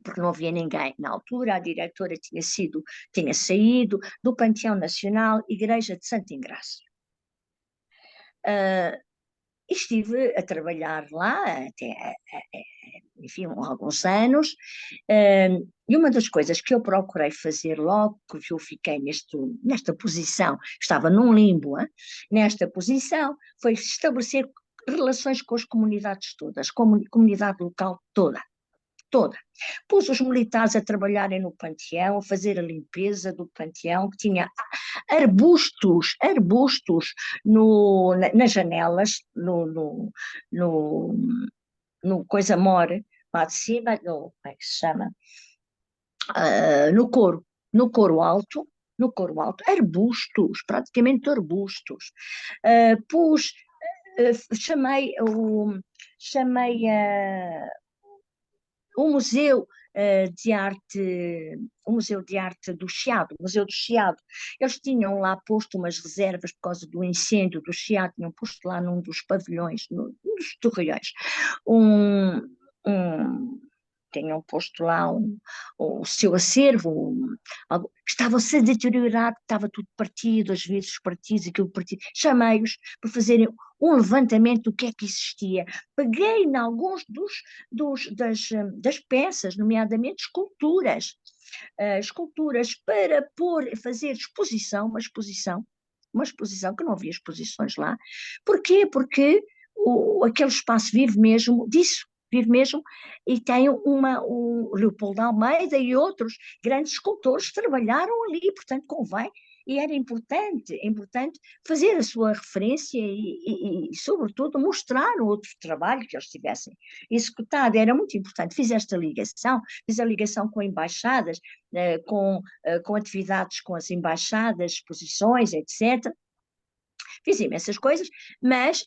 Speaker 2: porque não havia ninguém. Na altura, a diretora tinha saído do Panteão Nacional, Igreja de Santo Ingrácio. E estive a trabalhar lá até, enfim, alguns anos, e uma das coisas que eu procurei fazer logo que eu fiquei nesta posição, estava num limbo, nesta posição, foi estabelecer relações com as comunidades todas, com a comunidade local toda. toda. Pus os militares a trabalharem no panteão, a fazer a limpeza do panteão, que tinha arbustos nas janelas, no, no coisa more, lá de cima, como é que se chama? No coro, no coro alto, no coro alto, arbustos, praticamente arbustos. Pus, chamei o Museu de Arte, o Museu de Arte do Chiado, o Museu do Chiado. Eles tinham lá posto umas reservas por causa do incêndio do Chiado, tinham posto lá num dos pavilhões, num dos torreões, um, um tenham posto lá o seu acervo, estava-se a deteriorar, estava tudo partido, as vezes partidos, aquilo partido. Chamei-os para fazerem um levantamento do que é que existia. Peguei em alguns das peças, nomeadamente esculturas para fazer exposição, uma exposição que não havia exposições lá. Porquê? Porque aquele espaço vive mesmo disso, vive mesmo, e tem o Leopoldo Almeida e outros grandes escultores trabalharam ali, portanto convém, e era importante fazer a sua referência sobretudo, mostrar o outro trabalho que eles tivessem executado, era muito importante. Fiz a ligação com embaixadas, com atividades com as embaixadas, exposições, etc. Fiz imensas coisas,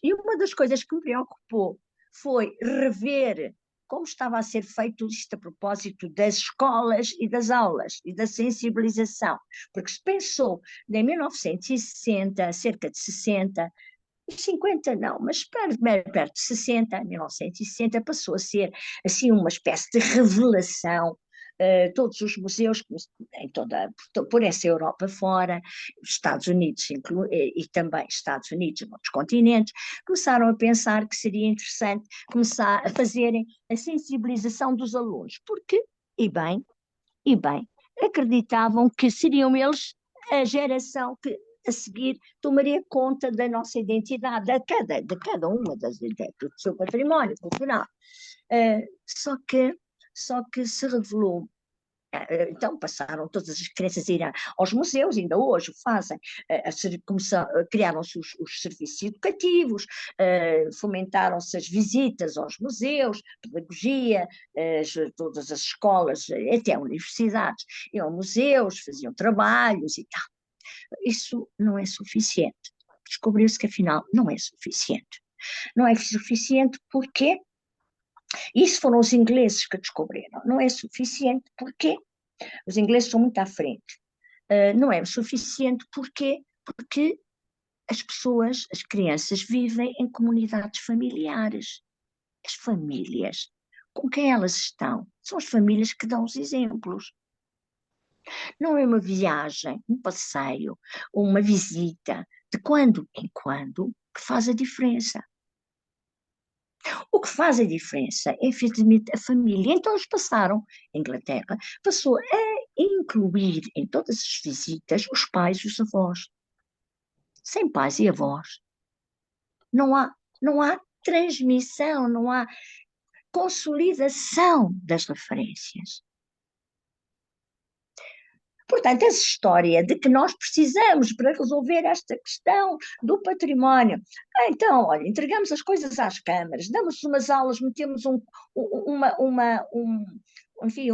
Speaker 2: e uma das coisas que me preocupou foi rever como estava a ser feito isto a propósito das escolas e das aulas e da sensibilização, porque se pensou em 1960, cerca de 60, 50 não, mas perto de 60, 1960, passou a ser assim uma espécie de revelação. Todos os museus, por essa Europa fora, Estados Unidos e também Estados Unidos e outros continentes, começaram a pensar que seria interessante começar a fazerem a sensibilização dos alunos, porque, e bem, acreditavam que seriam eles a geração que a seguir tomaria conta da nossa identidade, de cada uma do seu património cultural. Só que se revelou. Então passaram todas as crianças a ir aos museus, ainda hoje o fazem, criaram-se os serviços educativos, fomentaram-se as visitas aos museus, pedagogia, todas as escolas, até universidades, iam a museus, faziam trabalhos e tal. Isso não é suficiente. Descobriu-se que afinal não é suficiente. Não é suficiente porque isso foram os ingleses que descobriram. Não é suficiente porque os ingleses estão muito à frente. Não é suficiente porque as pessoas, as crianças vivem em comunidades familiares. As famílias com quem elas estão são as famílias que dão os exemplos. Não é uma viagem, um passeio, uma visita, de quando em quando, que faz a diferença. O que faz a diferença é, efetivamente, a família. Então, eles passaram, a Inglaterra, passou a incluir em todas as visitas os pais e os avós. Sem pais e avós, não há transmissão, não há consolidação das referências. Portanto, essa história de que nós precisamos para resolver esta questão do património. Então, olha, entregamos as coisas às câmaras, damos umas aulas, metemos enfim,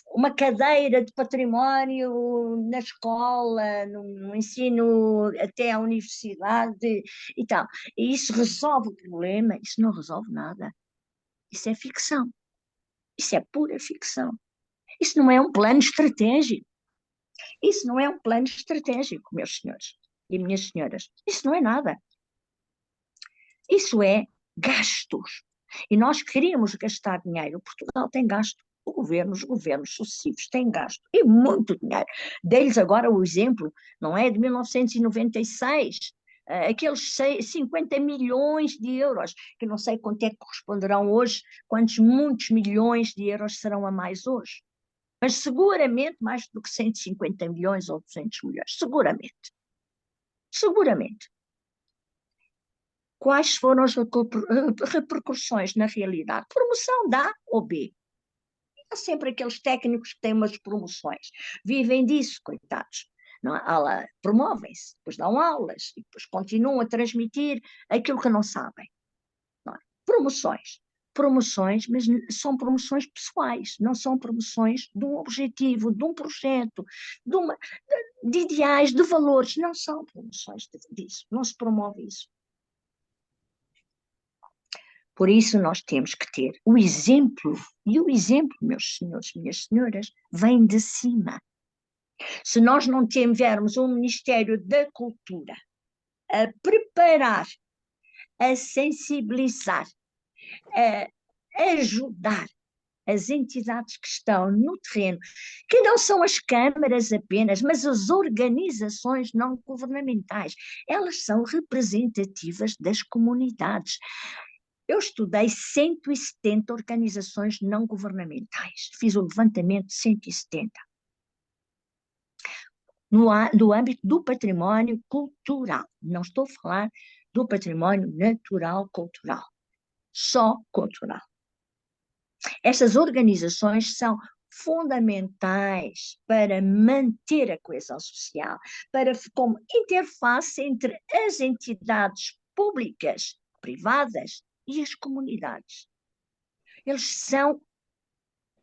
Speaker 2: uma cadeira de património na escola, no ensino até à universidade e tal. E isso resolve o problema? Isso não resolve nada. Isso é ficção. Isso é pura ficção. Isso não é um plano estratégico. Isso não é um plano estratégico, meus senhores e minhas senhoras. Isso não é nada. Isso é gastos. E nós queríamos gastar dinheiro. Portugal tem gasto. Os governos sucessivos têm gasto. E muito dinheiro. Dei-lhes agora o exemplo, não é? De 1996. Aqueles 50 milhões de euros, que não sei quanto é que corresponderão hoje, muitos milhões de euros serão a mais hoje. Mas seguramente mais do que 150 milhões ou 200 milhões, seguramente. Seguramente. Quais foram as repercussões na realidade? Promoção da A ou B? Há sempre aqueles técnicos que têm umas promoções, vivem disso, coitados. Não, promovem-se, depois dão aulas e depois continuam a transmitir aquilo que não sabem. Não é? Promoções. Promoções, mas são promoções pessoais, não são promoções de um objetivo, de um projeto, de ideais, de valores, não são promoções disso, não se promove isso. Por isso nós temos que ter o exemplo, e o exemplo, meus senhores, minhas senhoras, vem de cima. Se nós não tivermos um Ministério da Cultura a preparar, a sensibilizar, a ajudar as entidades que estão no terreno, que não são as câmaras apenas, mas as organizações não governamentais, elas são representativas das comunidades. Eu estudei 170 organizações não governamentais, fiz o levantamento de 170. No âmbito do património cultural. Não estou a falar do património natural cultural, só cultural. Estas organizações são fundamentais para manter a coesão social, como interface entre as entidades públicas, privadas e as comunidades. Eles são,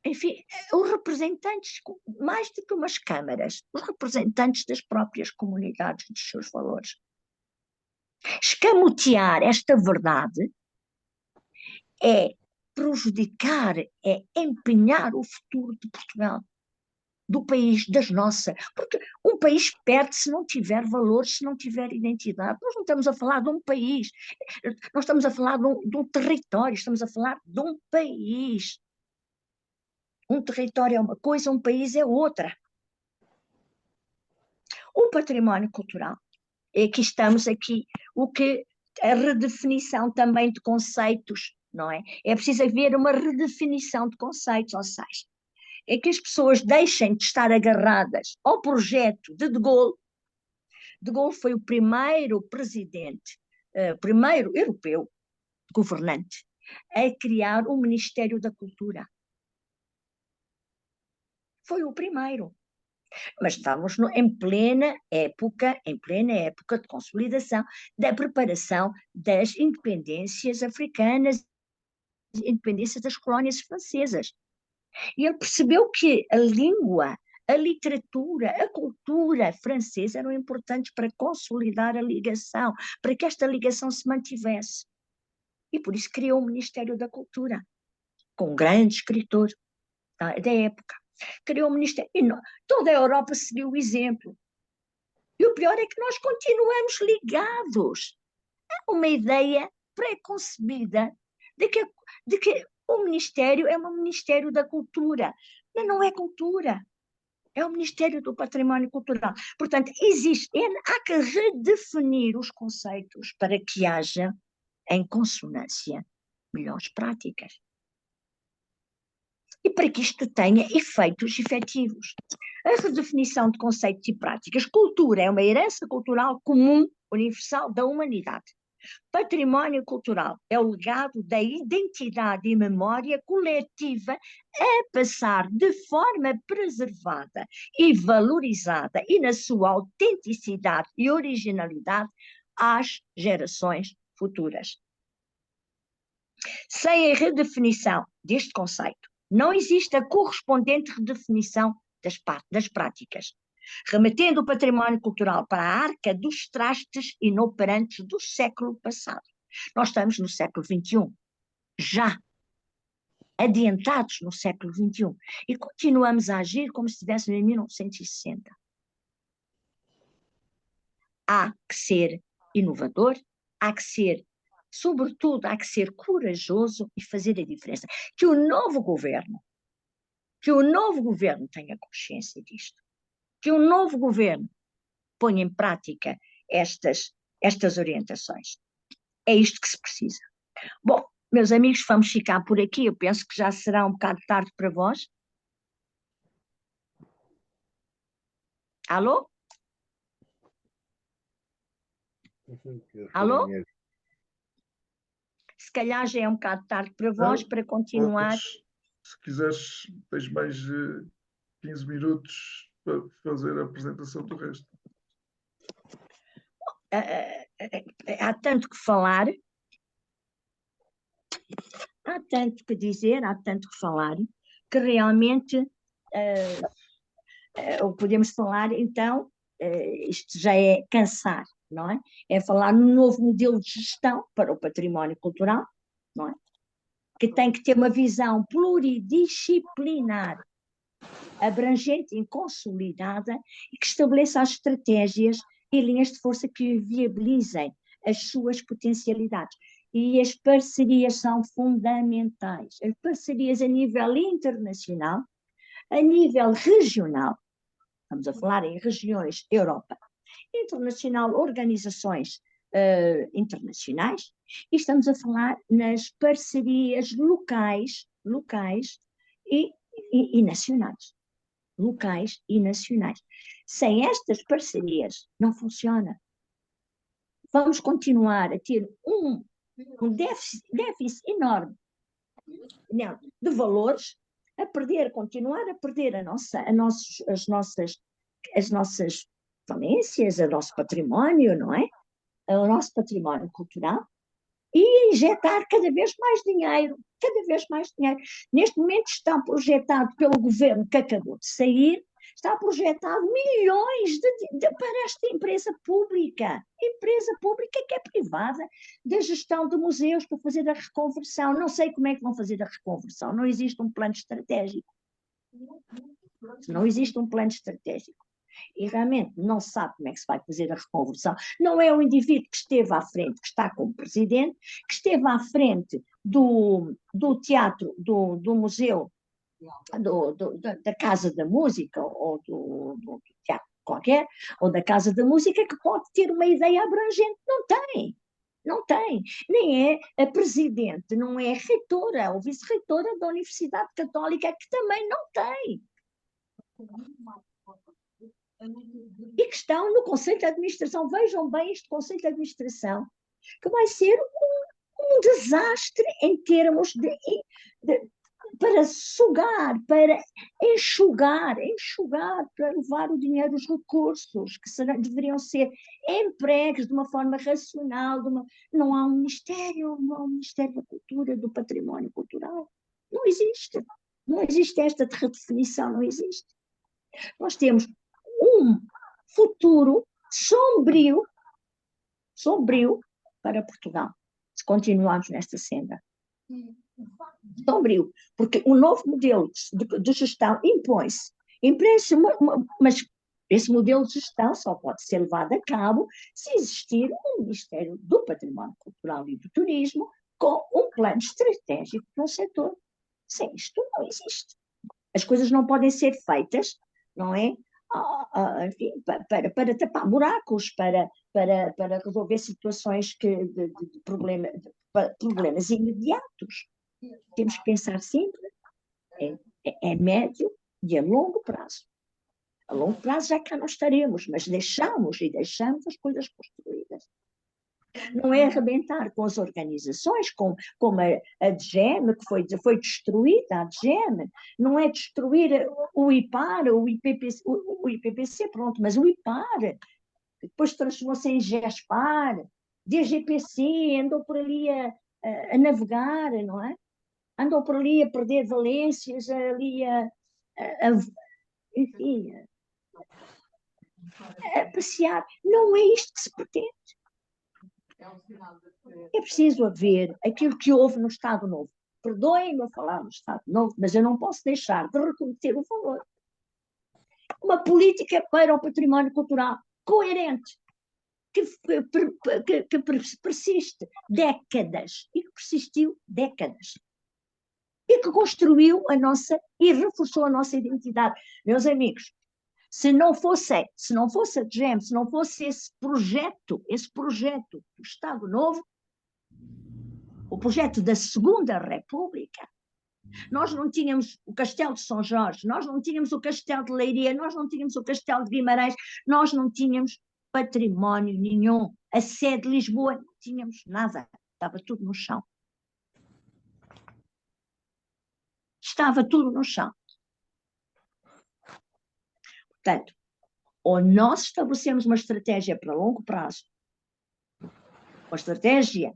Speaker 2: enfim, os representantes, mais do que umas câmaras, os representantes das próprias comunidades, dos seus valores. Escamotear esta verdade é prejudicar, é empenhar o futuro de Portugal, do país, das nossas. Porque um país perde se não tiver valores, se não tiver identidade. Nós não estamos a falar de um país, nós estamos a falar de um território, estamos a falar de um país. Um território é uma coisa, um país é outra. O património cultural, aqui estamos a redefinição também de conceitos, não é? É preciso haver uma redefinição de conceitos, ou seja, é que as pessoas deixem de estar agarradas ao projeto de Gaulle. De Gaulle foi o primeiro presidente, primeiro europeu, governante, a criar o Ministério da Cultura. Foi o primeiro. Mas estamos em plena época de consolidação, da preparação das independências africanas, independências das colónias francesas. E ele percebeu que a língua, a literatura, a cultura francesa eram importantes para consolidar a ligação, para que esta ligação se mantivesse. E por isso criou o Ministério da Cultura, com um grande escritor da época. Criou o Ministério. E toda a Europa seguiu o exemplo. E o pior é que nós continuamos ligados a uma ideia pré-concebida de que o Ministério é um Ministério da Cultura. Mas não é cultura. É o Ministério do Património Cultural. Portanto, há que redefinir os conceitos para que haja, em consonância, melhores práticas. E para que isto tenha efeitos efetivos. A redefinição de conceitos e práticas. Cultura é uma herança cultural comum, universal da humanidade. Património cultural é o legado da identidade e memória coletiva a passar de forma preservada e valorizada e na sua autenticidade e originalidade às gerações futuras. Sem a redefinição deste conceito, não existe a correspondente redefinição das práticas, remetendo o património cultural para a arca dos trastes inoperantes do século passado. Nós estamos no século XXI, já adiantados no século XXI, e continuamos a agir como se estivéssemos em 1960. Há que ser inovador, sobretudo, há que ser corajoso e fazer a diferença. Que o novo governo tenha consciência disto. Que o novo governo ponha em prática estas orientações. É isto que se precisa. Bom, meus amigos, vamos ficar por aqui. Eu penso que já será um bocado tarde para vós. Alô? Alô? Se calhar já é um bocado tarde para vós, para continuar.
Speaker 1: Se quiseres, tens mais 15 minutos para fazer a apresentação do resto.
Speaker 2: Há tanto que falar, há tanto que dizer, há tanto que falar, que realmente podemos falar, então, isto já é cansar, não é? É falar num novo modelo de gestão para o património cultural, não é? Que tem que ter uma visão pluridisciplinar, abrangente e consolidada, e que estabeleça as estratégias e linhas de força que viabilizem as suas potencialidades. E as parcerias são fundamentais. As parcerias a nível internacional, a nível regional, estamos a falar em regiões Europa, internacional, organizações internacionais, e estamos a falar nas parcerias locais e nacionais. Locais e nacionais. Sem estas parcerias, não funciona. Vamos continuar a ter um déficit enorme, não, de valores, continuar a perder as nossas falências, o nosso património, não é? O nosso património cultural, e injetar cada vez mais dinheiro, cada vez mais dinheiro. Neste momento está projetado pelo governo que acabou de sair, está projetado milhões para esta empresa pública que é privada, da gestão de museus para fazer a reconversão. Não sei como é que vão fazer a reconversão, não existe um plano estratégico. Não existe um plano estratégico. E realmente não se sabe como é que se vai fazer a reconversão. Não é o indivíduo que esteve à frente, que está como presidente, que esteve à frente do teatro, do museu, da Casa da Música, ou do teatro qualquer, ou da Casa da Música, que pode ter uma ideia abrangente. Não tem. Não tem. Nem é a presidente, não é a reitora ou vice-reitora da Universidade Católica, que também não tem. E que estão no Conselho de Administração. Vejam bem este Conselho de Administração, que vai ser um desastre em termos para sugar, para enxugar, para levar o dinheiro, os recursos que deveriam ser empregos de uma forma racional. Não há um Ministério da Cultura, do Património Cultural. Não existe. Não existe esta redefinição, não existe. Nós temos um futuro sombrio para Portugal, se continuarmos nesta senda. Sombrio, porque um novo modelo de gestão impõe-se, mas esse modelo de gestão só pode ser levado a cabo se existir um Ministério do Património Cultural e do Turismo com um plano estratégico para o setor. Sem isto não existe. As coisas não podem ser feitas, não é? Enfim, para tapar buracos, para resolver situações de problemas imediatos. Temos que pensar sempre é médio e a longo prazo. A longo prazo já cá não estaremos, mas deixamos as coisas construídas. Não é arrebentar com as organizações, como a DGEM, que foi destruída, a DGEM, não é destruir o IPAR, o IPPC, pronto, mas o IPAR, depois transformou-se em GESPAR, DGPC, andou por ali a navegar, não é? Andou por ali a perder valências, ali enfim, a passear. Não é isto que se pretende. É preciso haver aquilo que houve no Estado Novo. Perdoem-me a falar no Estado Novo, mas eu não posso deixar de reconhecer o valor. Uma política para o património cultural coerente, que persiste décadas, e que persistiu décadas. E que construiu e reforçou a nossa identidade. Meus amigos, se não fosse a DGEM, se não fosse esse projeto do Estado Novo, o projeto da Segunda República, nós não tínhamos o Castelo de São Jorge, nós não tínhamos o Castelo de Leiria, nós não tínhamos o Castelo de Guimarães, nós não tínhamos património nenhum. A sede de Lisboa, não tínhamos nada, estava tudo no chão. estava tudo no chão. Portanto, ou nós estabelecemos uma estratégia para longo prazo, uma estratégia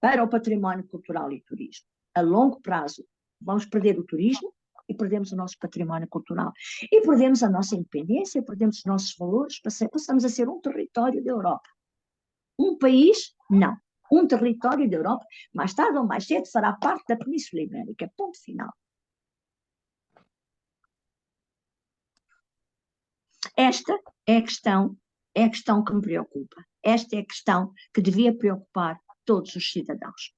Speaker 2: para o património cultural e turismo. A longo prazo, vamos perder o turismo e perdemos o nosso património cultural. E perdemos a nossa independência, perdemos os nossos valores, passamos a ser um território da Europa. Um país, não. Um território da Europa, mais tarde ou mais cedo, fará parte da Península Ibérica. Ponto final. Esta é a questão que me preocupa. Esta é a questão que devia preocupar todos os cidadãos.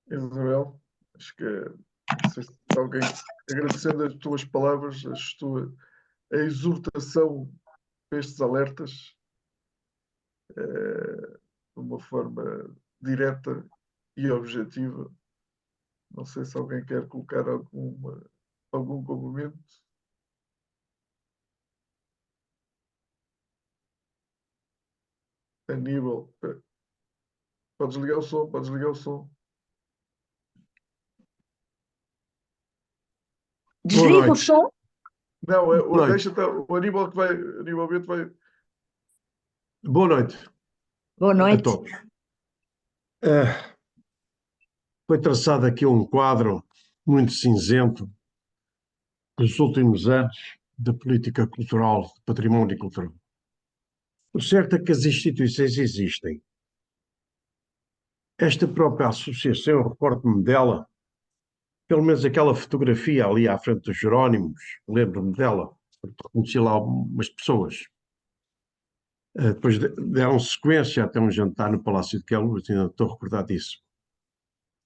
Speaker 1: Isabel, acho que não sei se alguém, agradecendo as tuas palavras, a exortação destes alertas, de uma forma direta e objetiva. Não sei se alguém quer colocar algum complemento. Aníbal, podes ligar o som, podes ligar o som.
Speaker 3: Boa
Speaker 2: Desliga o
Speaker 3: noite.
Speaker 2: som.
Speaker 1: Não,
Speaker 3: Boa noite.
Speaker 1: deixa estar, o Aníbal Aníbal Bento vai.
Speaker 3: Boa noite
Speaker 2: Boa
Speaker 3: a
Speaker 2: noite.
Speaker 3: todos. Foi traçado aqui um quadro muito cinzento dos últimos anos da política cultural, do património cultural. O certo é que as instituições existem. Esta própria associação, eu recordo-me dela, pelo menos aquela fotografia ali à frente dos Jerónimos, lembro-me dela, porque reconheci lá algumas pessoas. Depois deram sequência até um jantar no Palácio de Queluz, ainda estou a recordar disso.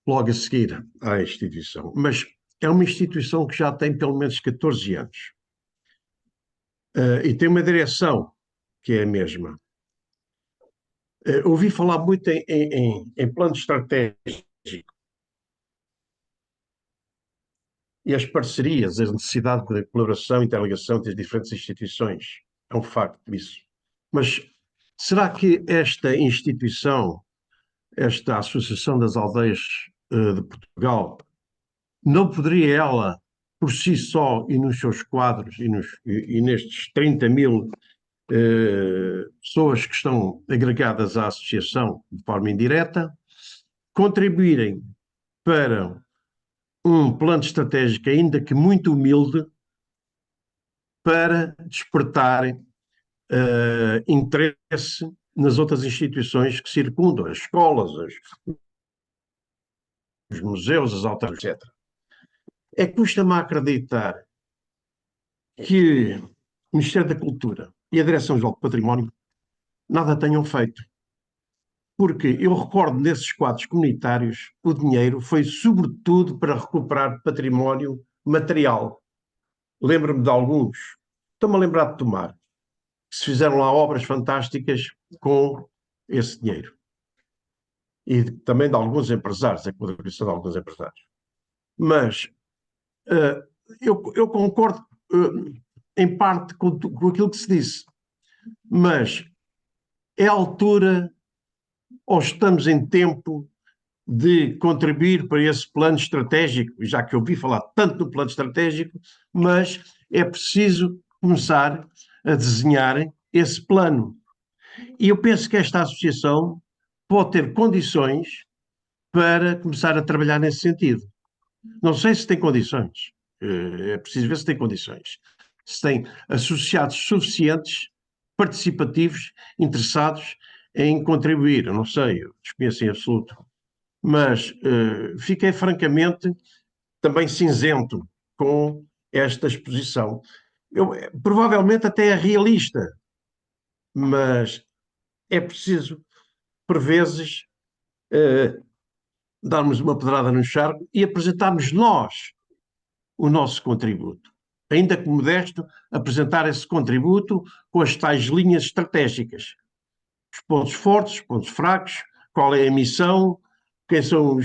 Speaker 3: Logo a seguir à instituição. Mas é uma instituição que já tem pelo menos 14 anos. E tem uma direção que é a mesma. Ouvi falar muito em plano estratégico e as parcerias, a necessidade de colaboração e interligação entre as diferentes instituições. É um facto isso. Mas será que esta instituição, esta Associação das Aldeias de Portugal, não poderia ela, por si só e nos seus quadros e nestes 30.000 pessoas que estão agregadas à associação de forma indireta, contribuírem para um plano estratégico, ainda que muito humilde, para despertar interesse nas outras instituições que circundam, as escolas, os museus, as autarquias, etc. É que custa-me acreditar que o Ministério da Cultura e a Direção-Geral do Património nada tenham feito. Porque eu recordo nesses quadros comunitários, o dinheiro foi sobretudo para recuperar património material. Lembro-me de alguns, estou-me a lembrar de Tomar, que se fizeram lá obras fantásticas com esse dinheiro. E também de alguns empresários, a contribuição de alguns empresários. Mas eu concordo em parte com aquilo que se disse, mas é a altura ou estamos em tempo de contribuir para esse plano estratégico, já que eu ouvi falar tanto do plano estratégico, mas é preciso começar a desenhar esse plano. E eu penso que esta associação pode ter condições para começar a trabalhar nesse sentido. Não sei se tem condições, é preciso ver se tem condições, se tem associados suficientes, participativos, interessados em contribuir. Eu não sei, eu desconheço em absoluto. Mas fiquei francamente também cinzento com esta exposição. Provavelmente até é realista, mas é preciso, por vezes, darmos uma pedrada no charco e apresentarmos nós o nosso contributo. Ainda que modesto, apresentar esse contributo com as tais linhas estratégicas. Os pontos fortes, os pontos fracos, qual é a missão, quem são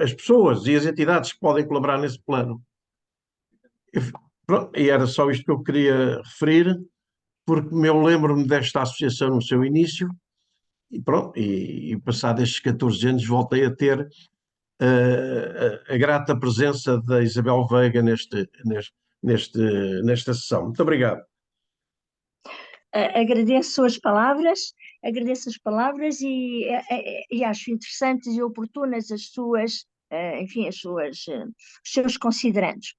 Speaker 3: as pessoas e as entidades que podem colaborar nesse plano. E era só isto que eu queria referir, porque eu lembro-me desta associação no seu início e pronto, e passado estes 14 anos voltei a ter a grata presença da Isabel Veiga nesta sessão. Muito obrigado.
Speaker 2: Agradeço as palavras e acho interessantes e oportunas as suas, enfim, os seus considerandos.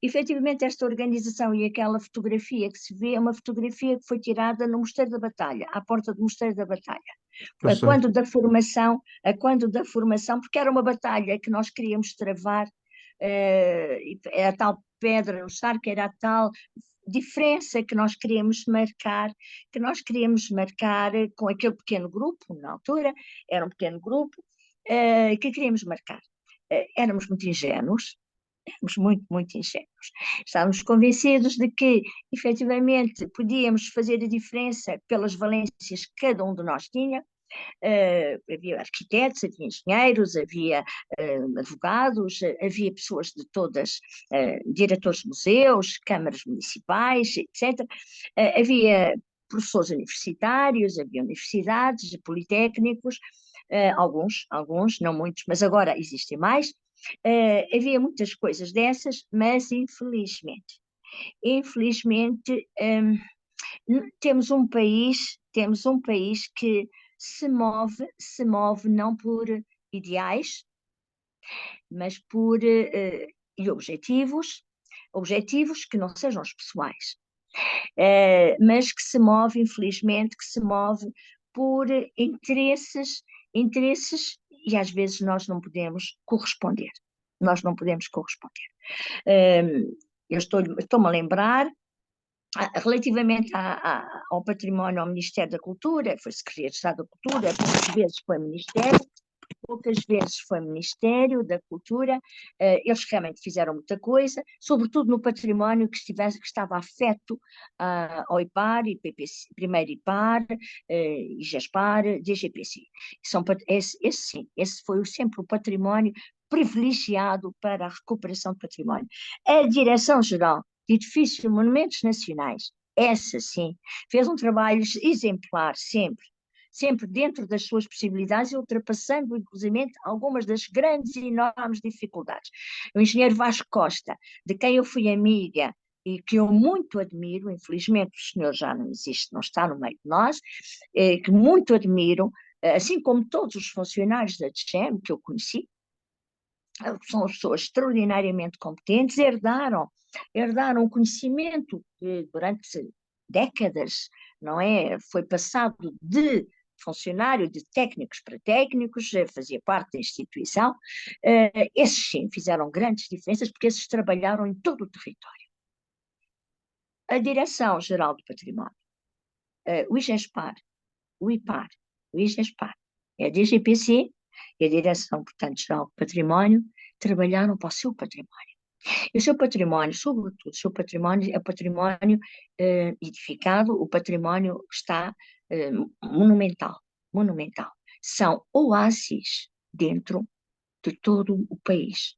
Speaker 2: Efetivamente, esta organização e aquela fotografia que se vê é uma fotografia que foi tirada no Mosteiro da Batalha, à porta do Mosteiro da Batalha. A quando da formação, porque era uma batalha que nós queríamos travar, a tal pedra no Sar, que era a tal diferença que nós queríamos marcar com aquele pequeno grupo, na altura, era um pequeno grupo, que queríamos marcar. Éramos muito ingênuos, muito ingênuos. Estávamos convencidos de que, efetivamente, podíamos fazer a diferença pelas valências que cada um de nós tinha. Havia arquitetos, havia engenheiros, havia advogados, havia pessoas de todas, diretores de museus, câmaras municipais, etc. Havia professores universitários, havia universidades, politécnicos, alguns, não muitos, mas agora existem mais. Havia muitas coisas dessas, mas infelizmente, temos um país que se move não por ideais, mas por e objetivos que não sejam os pessoais, mas que se move, infelizmente, por interesses e às vezes nós não podemos corresponder. Eu estou-me a lembrar, relativamente ao património, ao Ministério da Cultura, foi Secretaria de Estado da Cultura, poucas vezes foi Ministério da Cultura, eles realmente fizeram muita coisa, sobretudo no património que estava afeto ao IPAR, IPPC, primeiro IPAR, IGESPAR, DGPC. Esse foi sempre o património privilegiado para a recuperação do património. A Direção-Geral de Edifícios e Monumentos Nacionais, essa sim, fez um trabalho exemplar sempre dentro das suas possibilidades e ultrapassando, inclusive, algumas das grandes e enormes dificuldades. O engenheiro Vasco Costa, de quem eu fui amiga e que eu muito admiro, infelizmente o senhor já não existe, não está no meio de nós, que muito admiro, assim como todos os funcionários da DGEM que eu conheci, são pessoas extraordinariamente competentes, herdaram um conhecimento que durante décadas, não é? Foi passado de funcionário, de técnicos para técnicos, fazia parte da instituição. Esses sim fizeram grandes diferenças porque esses trabalharam em todo o território. A Direção-Geral do Património, o IGESPAR, o IPAR, o IGESPAR, a DGPC e a Direção, portanto, Geral do Património trabalharam para o seu património. E o seu património, sobretudo, o seu património é o património edificado, o património está monumental. São oásis dentro de todo o país.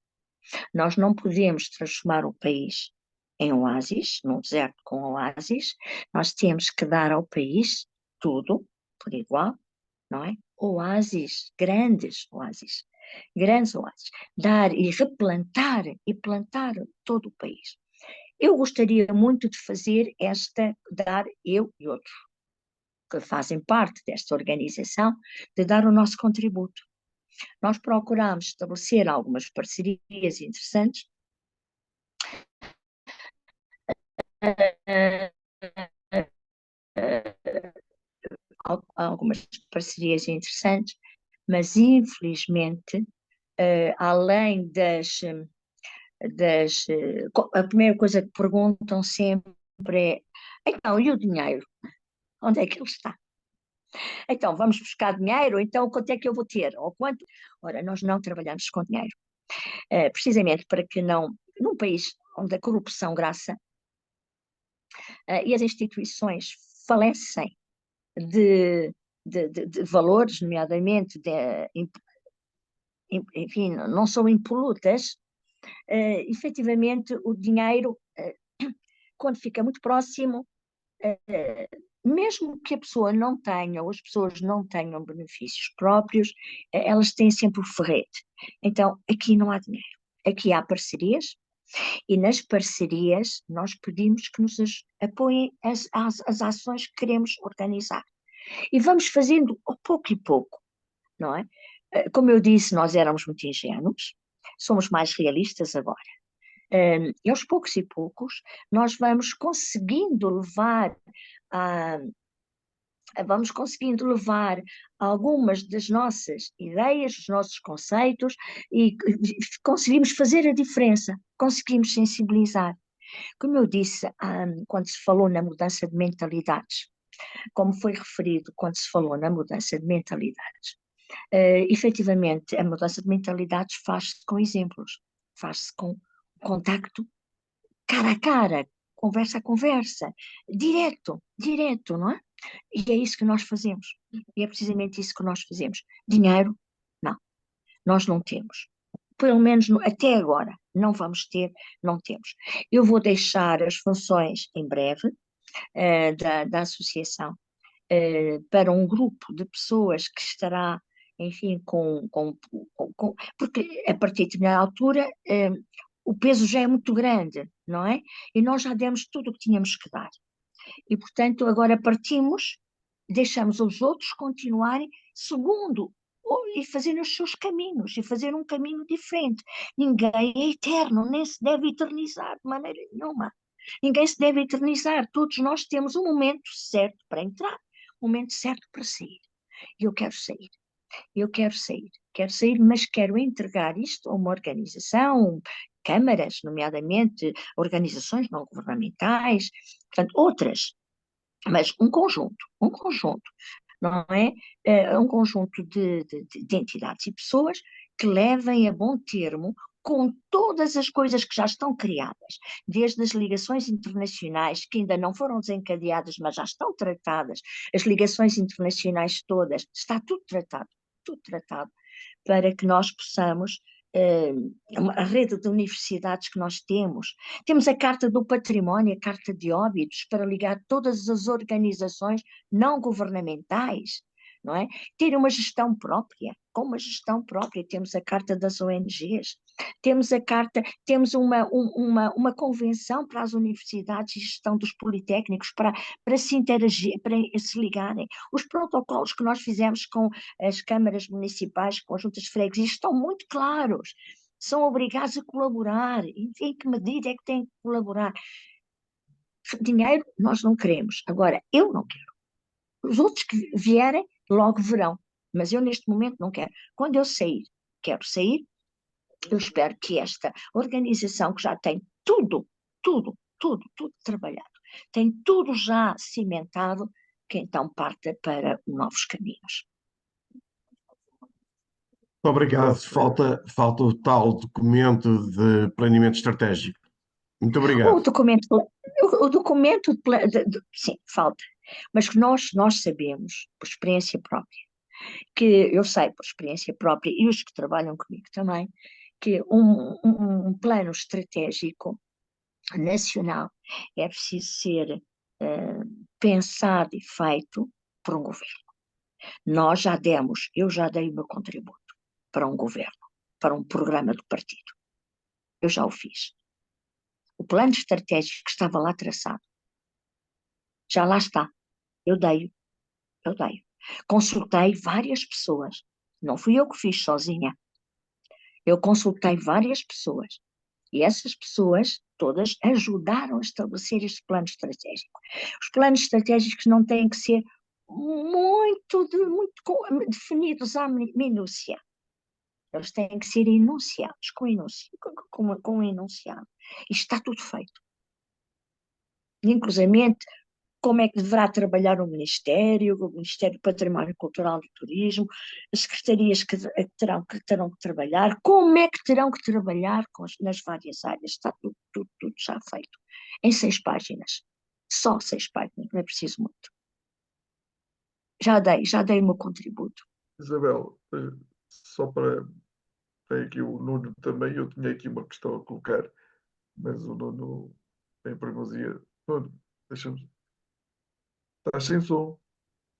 Speaker 2: Nós não podemos transformar o país em oásis, num deserto com oásis, nós temos que dar ao país tudo, por igual, não é? Grandes oásis, dar e replantar e plantar todo o país. Eu gostaria muito de fazer eu e outros que fazem parte desta organização, de dar o nosso contributo. Nós procuramos estabelecer algumas parcerias interessantes, mas infelizmente, além a primeira coisa que perguntam sempre é: então, e o dinheiro? Onde é que ele está? Então, vamos buscar dinheiro, então quanto é que eu vou ter? Ou quanto? Ora, nós não trabalhamos com dinheiro. Precisamente para que não, num país onde a corrupção graça e as instituições falecem de valores, nomeadamente, enfim, não são impolutas, efetivamente o dinheiro, quando fica muito próximo, mesmo que a pessoa não tenha, ou as pessoas não tenham benefícios próprios, elas têm sempre o ferrete. Então, aqui não há dinheiro. Aqui há parcerias, e nas parcerias nós pedimos que nos apoiem as ações que queremos organizar. E vamos fazendo pouco e pouco, não é? Como eu disse, nós éramos muito ingênuos, somos mais realistas agora. E aos poucos e poucos, nós a, vamos conseguindo levar algumas das nossas ideias, dos nossos conceitos e conseguimos fazer a diferença, conseguimos sensibilizar. Como eu disse, quando se falou na mudança de mentalidades, como foi referido quando se falou na mudança de mentalidades, efetivamente a mudança de mentalidades faz-se com exemplos, faz-se com contacto cara a cara, conversa a conversa, direto, não é? E é isso que nós fazemos. E é precisamente isso que nós fazemos. Dinheiro, não. Nós não temos. Pelo menos até agora, não vamos ter, não temos. Eu vou deixar as funções em breve da associação para um grupo de pessoas que estará, enfim, porque a partir de determinada altura o peso já é muito grande, não é? E nós já demos tudo o que tínhamos que dar. E, portanto, agora partimos, deixamos os outros continuarem segundo e fazerem os seus caminhos, e fazer um caminho diferente. Ninguém é eterno, nem se deve eternizar de maneira nenhuma. Ninguém se deve eternizar. Todos nós temos um momento certo para entrar, um momento certo para sair. E eu quero sair. Quero sair, mas quero entregar isto a uma organização, câmaras, nomeadamente organizações não governamentais, portanto, outras, mas um conjunto, não é? Um conjunto de entidades e pessoas que levem a bom termo com todas as coisas que já estão criadas, desde as ligações internacionais, que ainda não foram desencadeadas, mas já estão tratadas, as ligações internacionais todas, está tudo tratado, para que nós possamos a rede de universidades que nós temos a Carta do Património, a Carta de Óbitos, para ligar todas as organizações não governamentais, não é? Ter uma gestão própria, com uma gestão própria, temos a Carta das ONGs, temos uma convenção para as universidades e gestão dos politécnicos, para se interagir, para se ligarem. Os protocolos que nós fizemos com as câmaras municipais, com as juntas de freguesia, estão muito claros. São obrigados a colaborar. Em que medida é que têm que colaborar? Dinheiro nós não queremos. Agora, eu não quero. Os outros que vierem, logo verão. Mas eu, neste momento, não quero. Quando eu sair, quero sair, eu espero que esta organização, que já tem tudo trabalhado, tem tudo já cimentado, que então parta para novos caminhos.
Speaker 3: Muito obrigado. Falta o tal documento de planeamento estratégico. Muito obrigado.
Speaker 2: O documento sim, falta. Mas que nós sabemos, por experiência própria, que eu sei por experiência própria, e os que trabalham comigo também, que um plano estratégico nacional é preciso ser pensado e feito por um governo. Eu já dei o meu contributo para um governo, para um programa do partido. Eu já o fiz. O plano estratégico que estava lá traçado, já lá está. Eu dei. Consultei várias pessoas. Não fui eu que fiz sozinha. Eu consultei várias pessoas. E essas pessoas todas ajudaram a estabelecer este plano estratégico. Os planos estratégicos não têm que ser muito definidos à minúcia. Eles têm que ser enunciados, com enunciado. E está tudo feito. Inclusivamente, como é que deverá trabalhar o Ministério do Património Cultural e Turismo, as secretarias que terão que trabalhar, como é que terão que trabalhar nas várias áreas. Está tudo já feito. Em 6 páginas. Só 6 páginas, não é preciso muito. Já dei o meu contributo.
Speaker 1: Isabel, só para tem aqui o Nuno também, eu tinha aqui uma questão a colocar, mas o Nuno tem primazia. Nuno, deixa-me. Estás sem som.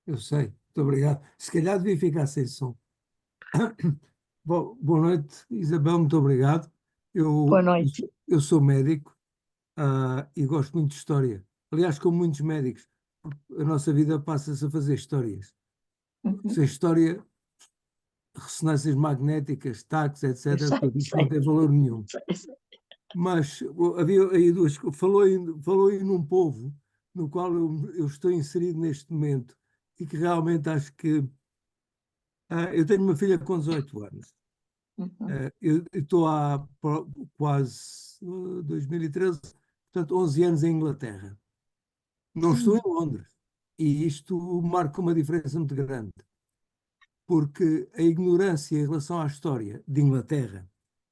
Speaker 4: Eu sei, muito obrigado. Se calhar devia ficar sem som. Bom, boa noite, Isabel, muito obrigado.
Speaker 2: Boa
Speaker 4: Eu,
Speaker 2: noite.
Speaker 4: eu sou médico, e gosto muito de história. Aliás, como muitos médicos, a nossa vida passa-se a fazer histórias. Sem história, ressonâncias magnéticas, taques, etc., tudo isso não tem valor nenhum. Mas havia aí duas. Falou aí num povo no qual eu estou inserido neste momento e que realmente acho que. Eu tenho uma filha com 18 anos. Eu estou há quase 2013, portanto, 11 anos em Inglaterra. Não estou em Londres. E isto marca uma diferença muito grande, porque a ignorância em relação à história de Inglaterra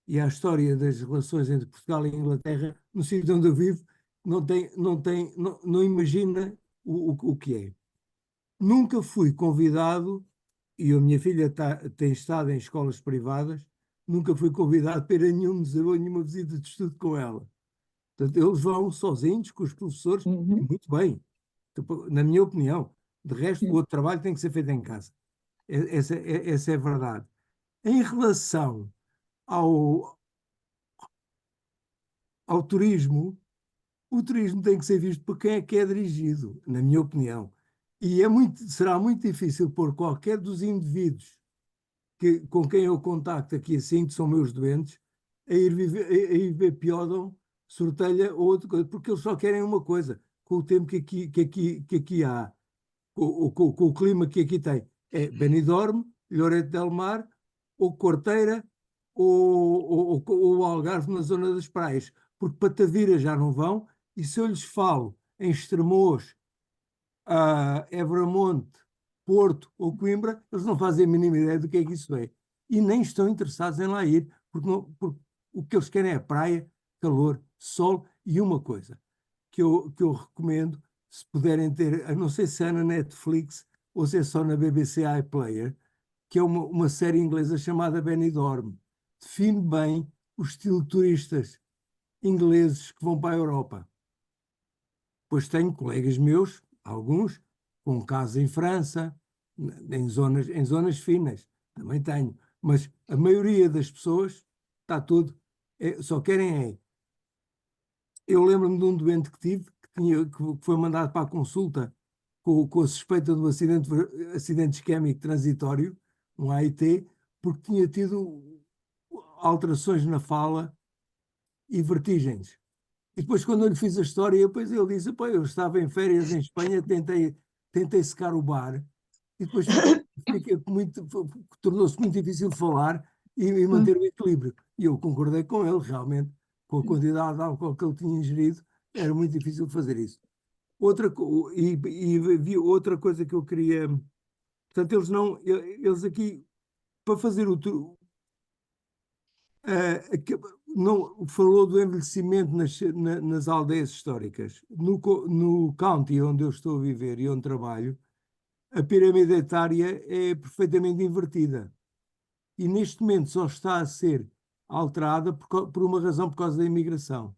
Speaker 4: e à história das relações entre Portugal e Inglaterra, no sítio onde eu vivo, não imagina o que é. Nunca fui convidado, e a minha filha tem estado em escolas privadas, nunca fui convidado para ir a nenhum museu, a nenhuma visita de estudo com ela. Portanto, eles vão sozinhos, com os professores, e muito bem, na minha opinião. De resto, o outro trabalho tem que ser feito em casa. Essa é a verdade. Em relação ao, ao turismo, o turismo tem que ser visto por quem é que é dirigido, na minha opinião. E será muito difícil pôr qualquer dos indivíduos com quem eu contacto aqui assim, que são meus doentes, a ir ver Piódon, Sortelha ou outra coisa, porque eles só querem uma coisa, com o tempo que aqui há, com o clima que aqui tem. É Benidorm, Lloret del Mar, ou Corteira, ou Algarve na zona das praias, porque para Tavira já não vão, e se eu lhes falo em Estremoz, Évora-Monte, Porto ou Coimbra, eles não fazem a mínima ideia do que é que isso é. E nem estão interessados em lá ir, porque o que eles querem é praia, calor, sol e uma coisa que eu recomendo, se puderem ter, não sei se é na Netflix ou se é só na BBC iPlayer, que é uma série inglesa chamada Benidorm. Define bem o estilo de turistas ingleses que vão para a Europa. Pois tenho colegas meus, alguns, com casa em França, em zonas finas, também tenho. Mas a maioria das pessoas está tudo, só querem é. Eu lembro-me de um doente que tive, que foi mandado para a consulta com a suspeita de um acidente isquémico transitório, um AIT, porque tinha tido alterações na fala e vertigens. E depois, quando eu lhe fiz a história, depois ele disse: pô, eu estava em férias em Espanha, tentei secar o bar, e depois tornou-se muito difícil falar e manter o equilíbrio. E eu concordei com ele, realmente, com a quantidade de álcool que ele tinha ingerido, era muito difícil fazer isso. Vi outra coisa que eu queria. Portanto, eles aqui, para fazer não falou do envelhecimento nas aldeias históricas. No county onde eu estou a viver e onde trabalho, a pirâmide etária é perfeitamente invertida. E neste momento só está a ser alterada por uma razão, por causa da imigração,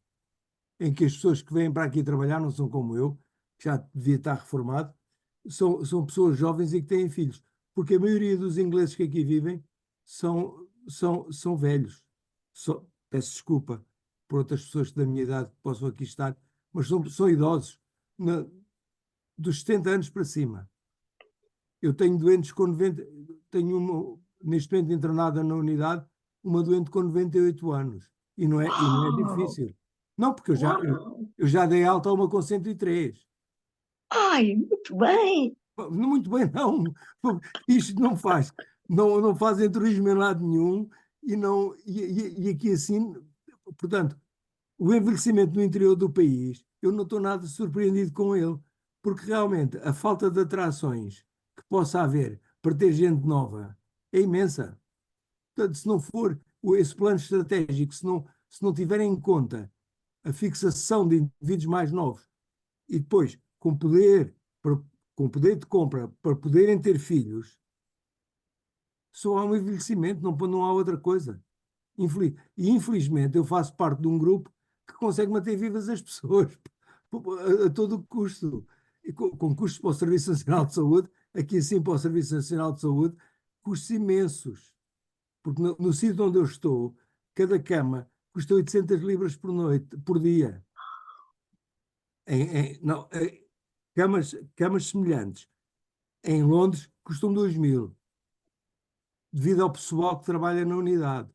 Speaker 4: em que as pessoas que vêm para aqui trabalhar não são como eu, que já devia estar reformado, são pessoas jovens e que têm filhos. Porque a maioria dos ingleses que aqui vivem são velhos. Peço desculpa por outras pessoas da minha idade que possam aqui estar, mas são idosos, dos 70 anos para cima. Eu tenho doentes com 90, neste momento internada na unidade, uma doente com 98 anos. E não é difícil. Não, porque eu já dei alta a uma com 103.
Speaker 2: Ai, muito bem!
Speaker 4: Muito bem, não. Isto não fazem turismo em lado nenhum e aqui assim, portanto, o envelhecimento no interior do país, eu não estou nada surpreendido com ele, porque realmente a falta de atrações que possa haver para ter gente nova é imensa. Portanto, se não for esse plano estratégico, se não tiverem em conta a fixação de indivíduos mais novos e depois com poder de compra para poderem ter filhos, só há um envelhecimento, não há outra coisa. E infelizmente eu faço parte de um grupo que consegue manter vivas as pessoas a todo custo. com custos para o Serviço Nacional de Saúde, aqui assim para o Serviço Nacional de Saúde, custos imensos. Porque no sítio onde eu estou, cada cama custa 800 libras por noite, por dia. Não, camas semelhantes. Em Londres custam 2.000, devido ao pessoal que trabalha na unidade.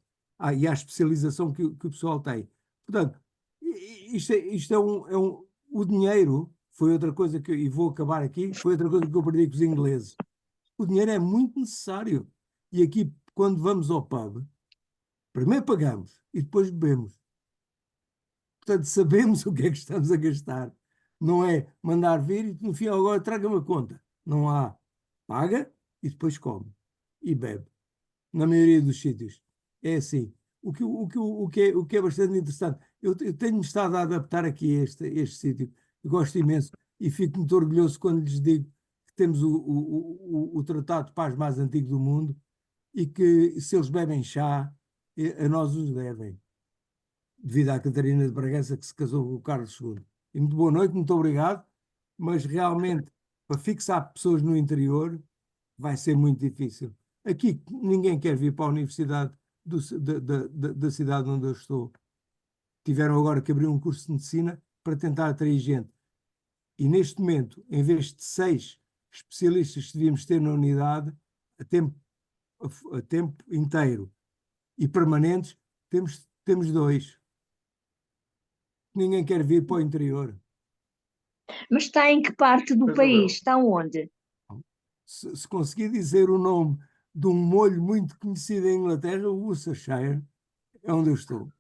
Speaker 4: E à especialização que o pessoal tem. Portanto, isto o dinheiro foi outra coisa e vou acabar aqui, foi outra coisa que eu aprendi com os ingleses. O dinheiro é muito necessário. E aqui, quando vamos ao pub, primeiro pagamos e depois bebemos. Portanto, sabemos o que é que estamos a gastar. Não é mandar vir e no final agora traga-me a conta. Não há. Paga e depois come. E bebe. Na maioria dos sítios. É assim. O que é bastante interessante. Eu tenho-me estado a adaptar aqui a este sítio. Eu gosto imenso e fico muito orgulhoso quando lhes digo que temos o tratado de paz mais antigo do mundo e que se eles bebem chá, a nós os devem, devido à Catarina de Bragança que se casou com o Carlos II. E muito boa noite, muito obrigado, mas realmente para fixar pessoas no interior vai ser muito difícil. Aqui ninguém quer vir para a universidade da cidade onde eu estou. Tiveram agora que abrir um curso de medicina para tentar atrair gente. E neste momento, em vez de 6 especialistas que devíamos ter na unidade, a tempo inteiro e permanentes, temos 2. Ninguém quer vir para o interior.
Speaker 2: Mas está em que parte do
Speaker 1: Isabel,
Speaker 2: país? Está onde?
Speaker 4: Se conseguir dizer o nome de um molho muito conhecido em Inglaterra, o Worcestershire, é onde eu estou.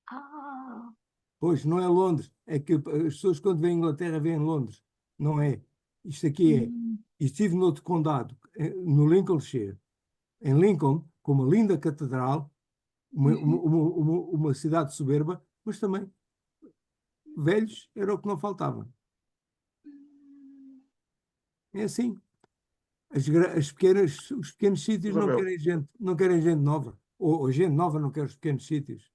Speaker 2: Ah,
Speaker 4: Pois, não é Londres. É que as pessoas quando vêm à Inglaterra vêm Londres. Não é. Isto aqui é.
Speaker 2: hum,
Speaker 4: E estive noutro condado, no Lincolnshire. Em Lincoln, com uma linda catedral,
Speaker 2: uhum.
Speaker 4: uma cidade soberba, mas também velhos era o que não faltava. É assim. Os pequenos sítios
Speaker 1: Isabel,
Speaker 4: não querem gente nova. Ou gente nova não quer os pequenos sítios.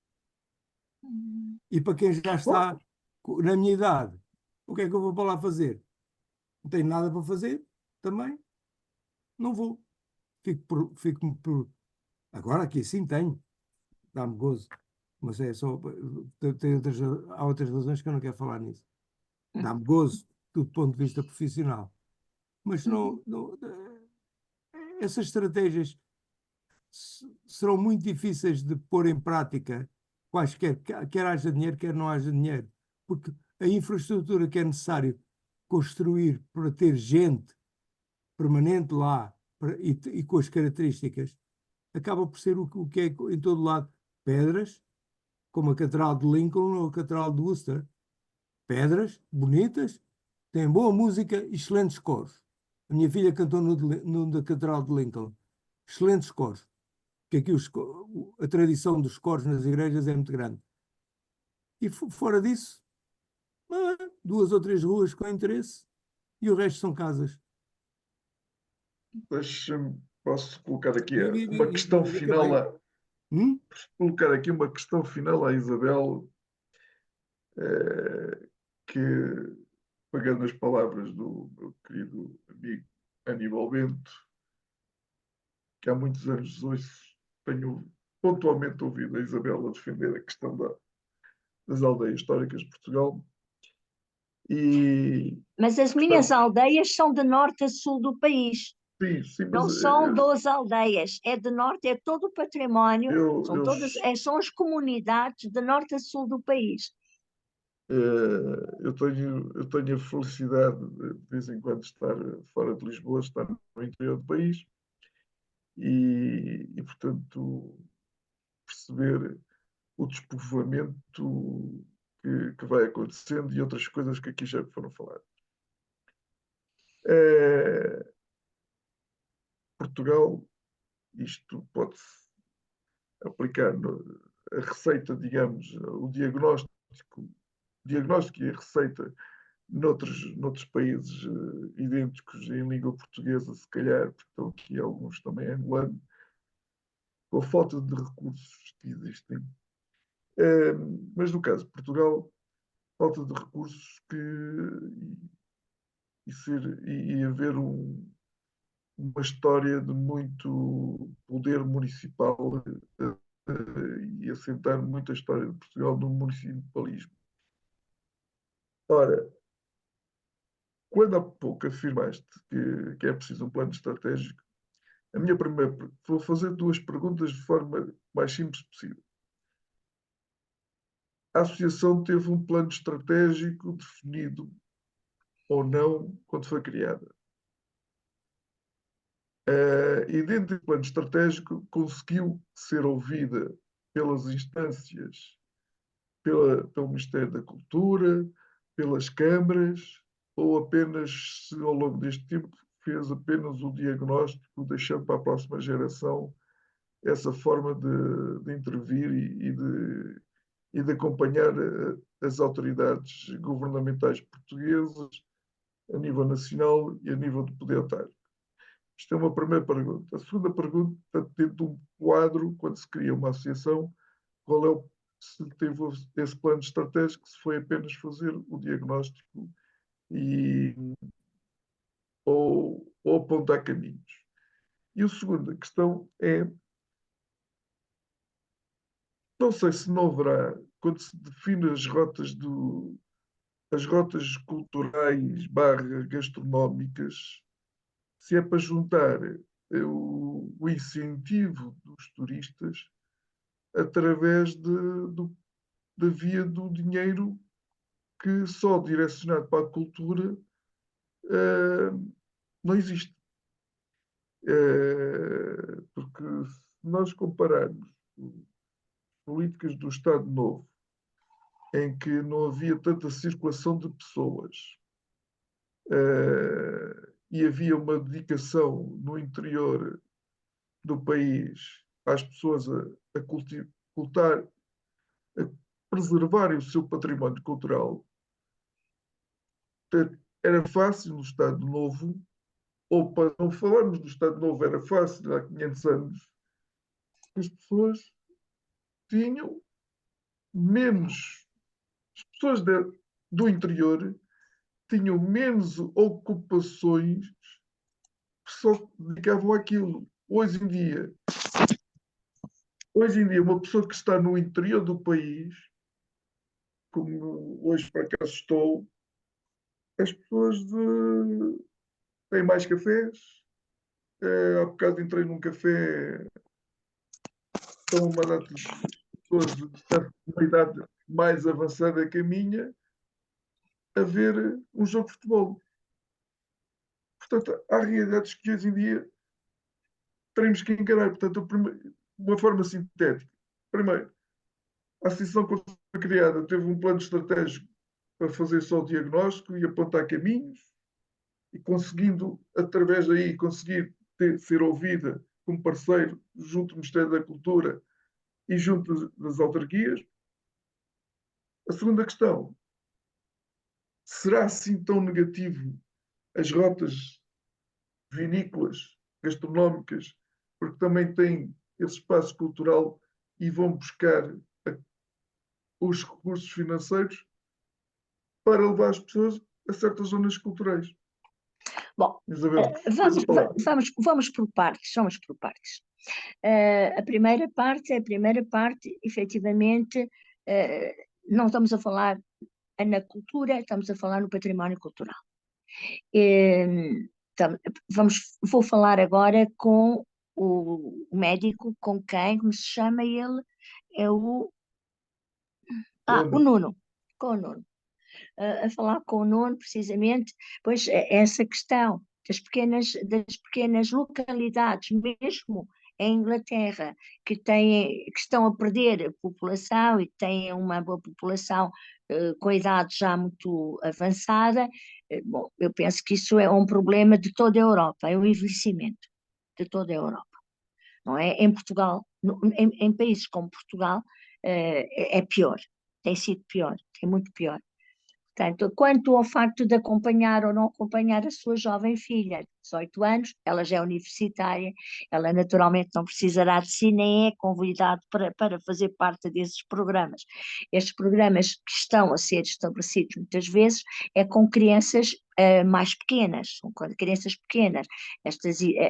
Speaker 4: E para quem já
Speaker 1: bom,
Speaker 4: está na minha idade, o que é que eu vou para lá fazer? Não tenho nada para fazer, também não vou. Fico. Agora aqui sim tenho, dá-me gozo. Mas é só. Há outras razões que eu não quero falar nisso. Dá-me gozo, do ponto de vista profissional. Mas
Speaker 2: Uhum.
Speaker 4: essas estratégias serão muito difíceis de pôr em prática, quaisquer, quer haja dinheiro, quer não haja dinheiro, porque a infraestrutura que é necessário construir para ter gente permanente lá e com as características, acaba por ser o que é em todo lado. Pedras, como a Catedral de Lincoln ou a Catedral de Worcester. Pedras, bonitas, têm boa música e excelentes coros. A minha filha cantou no da Catedral de Lincoln. Excelentes coros. Que aqui a tradição dos coros nas igrejas é muito grande. E fora disso, 2 ou 3 ruas com interesse e o resto são casas.
Speaker 1: deixa-me, posso colocar aqui uma questão
Speaker 4: E
Speaker 1: final
Speaker 4: acabei. Hum?
Speaker 1: colocar aqui uma questão final à Isabel, que, pegando as palavras do meu querido amigo Aníbal Bento, que há muitos anos ouço, tenho pontualmente ouvido a Isabel a defender a questão das aldeias históricas de Portugal. E,
Speaker 2: Mas as minhas
Speaker 1: portanto,
Speaker 2: aldeias são de norte a sul do país.
Speaker 1: sim, sim, mas
Speaker 2: Não são 12 aldeias, é de norte, é todo o património, são
Speaker 1: eu,
Speaker 2: todas, são as comunidades de norte a sul do país.
Speaker 1: eu tenho a felicidade de vez em quando estar fora de Lisboa, estar no interior do país portanto, perceber o despovoamento que vai acontecendo e outras coisas que aqui já foram faladas. Portugal, isto pode-se aplicar a receita, digamos, o diagnóstico e a receita noutros países idênticos em língua portuguesa, se calhar, porque estão aqui alguns também angolanos, com a falta de recursos que existem. Mas no caso de Portugal, falta de recursos e haver uma história de muito poder municipal e assentar muita história de Portugal no municipalismo. Ora, quando há pouco afirmaste que é preciso um plano estratégico, a minha primeira, vou fazer duas perguntas de forma mais simples possível. A associação teve um plano estratégico definido ou não quando foi criada? E dentro do plano estratégico conseguiu ser ouvida pelas instâncias, pelo Ministério da Cultura, pelas câmaras, ou apenas, se ao longo deste tempo, fez apenas o diagnóstico, deixando para a próxima geração essa forma de intervir e de acompanhar as autoridades governamentais portuguesas a nível nacional e a nível de poder autarca? Isto é uma primeira pergunta. A segunda pergunta, dentro de um quadro, quando se cria uma associação, qual é se teve esse plano estratégico, se foi apenas fazer o diagnóstico e, ou apontar caminhos. E a segunda questão é, não sei se não haverá, quando se define as rotas culturais barra gastronómicas, se é para juntar o incentivo dos turistas através da via do dinheiro que só direcionado para a cultura não existe. Porque se nós compararmos políticas do Estado Novo, em que não havia tanta circulação de pessoas e havia uma dedicação no interior do país às pessoas a cultar, a preservarem o seu património cultural, era fácil no Estado Novo, ou para não falarmos do Estado Novo, era fácil há 500 anos, que as pessoas tinham menos, as pessoas do interior tinham menos ocupações que só se dedicavam àquilo. Hoje em dia, uma pessoa que está no interior do país, como hoje para cá estou, as pessoas têm mais cafés. Há bocado entrei num café, estão uma data de pessoas de uma idade mais avançada que a minha a ver um jogo de futebol. Portanto, há realidades que hoje em dia teremos que encarar. Portanto, de uma forma sintética. Primeiro, a associação, quando foi criada, teve um plano estratégico para fazer só o diagnóstico e apontar caminhos, e conseguindo, através daí, conseguir ser ouvida como parceiro junto do Ministério da Cultura e junto das autarquias. A segunda questão, será assim tão negativo as rotas vinícolas, gastronómicas, porque também têm esse espaço cultural e vão buscar os recursos financeiros para levar as pessoas a certas zonas culturais?
Speaker 2: Bom,
Speaker 1: Isabel,
Speaker 2: vamos por partes, vamos por partes. A primeira parte, efetivamente, não estamos a falar na cultura, estamos a falar no património cultural. Então, vou falar agora com o médico, com quem, como se chama ele? É o Nuno, com o Nuno. A falar com o Nuno, precisamente, pois essa questão das pequenas localidades, mesmo em Inglaterra, que estão a perder a população e têm uma boa população com a idade já muito avançada. Bom, eu penso que isso é um problema de toda a Europa, é o envelhecimento de toda a Europa, não é? Em Portugal, em países como Portugal, é pior, tem sido pior, é muito pior. Portanto, quanto ao facto de acompanhar ou não acompanhar a sua jovem filha, de 18 anos, ela já é universitária, ela naturalmente não precisará de si, nem é convidado para fazer parte desses programas. Estes programas que estão a ser estabelecidos muitas vezes é com crianças mais pequenas, são com crianças pequenas,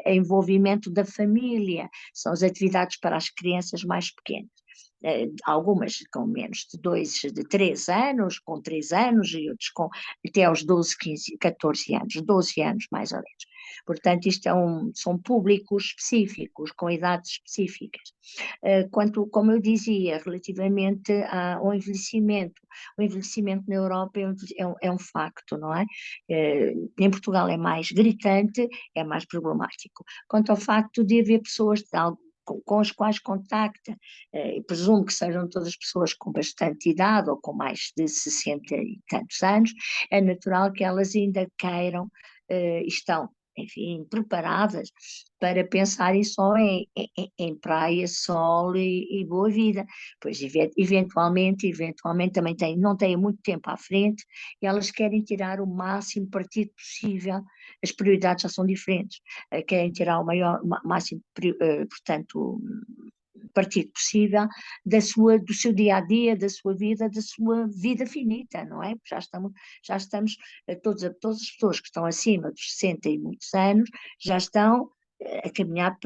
Speaker 2: envolvimento da família, são as atividades para as crianças mais pequenas. Algumas com menos de 3 anos, com 3 anos, e outros com até aos 12, 15, 14 anos, 12 anos mais ou menos. Portanto, isto são públicos específicos, com idades específicas. Como eu dizia, relativamente ao envelhecimento, o envelhecimento na Europa é um facto, não é? Em Portugal é mais gritante, é mais problemático. Quanto ao facto de haver pessoas com as quais contacta, presumo que sejam todas pessoas com bastante idade ou com mais de 60 e tantos anos, é natural que elas ainda queiram, estão, enfim, preparadas para pensarem só em praia, sol e boa vida. Pois, eventualmente também não têm muito tempo à frente e elas querem tirar o máximo partido possível. As prioridades já são diferentes. Querem tirar o máximo, portanto, partido possível do seu dia a dia, da sua vida finita, não é? Porque já estamos todas as pessoas que estão acima dos 60 e muitos anos já estão a caminhar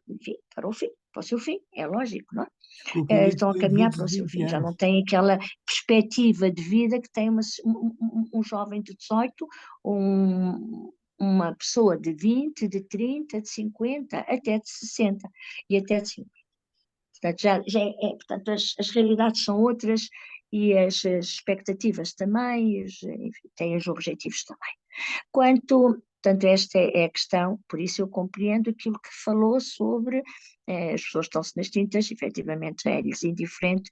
Speaker 2: enfim, para o seu fim, é lógico, não é?
Speaker 4: Desculpa, Luís,
Speaker 2: Estão a
Speaker 4: foi
Speaker 2: caminhar
Speaker 4: antes
Speaker 2: para o
Speaker 4: dos
Speaker 2: seu
Speaker 4: 20
Speaker 2: fim, já não
Speaker 4: anos.
Speaker 2: têm aquela perspectiva de vida que tem um jovem de 18, uma pessoa de 20, de 30, de 50, até de 60 e até de 50. Portanto, portanto as realidades são outras e as expectativas também, enfim, têm os objetivos também. Portanto, esta é a questão, por isso eu compreendo aquilo que falou sobre as pessoas estão-se nas tintas, efetivamente é-lhes indiferente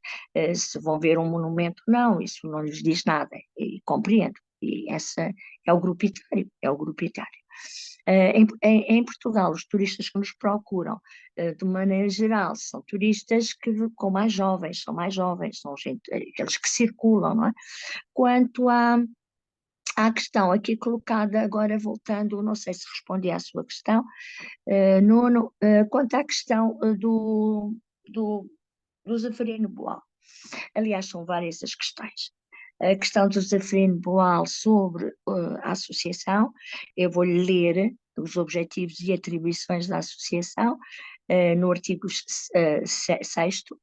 Speaker 2: se vão ver um monumento, não, isso não lhes diz nada, e compreendo, e essa é o grupo etário, Em Portugal, os turistas que nos procuram, de maneira geral, são turistas são mais jovens, são aqueles que circulam, não é? Quanto à questão aqui colocada, agora voltando, não sei se respondi à sua questão, Nuno, quanto à questão do Zeferino Boal. Aliás, são várias as questões. A questão do Zeferino Boal sobre a associação, eu vou-lhe ler os objetivos e atribuições da associação, no artigo 6º,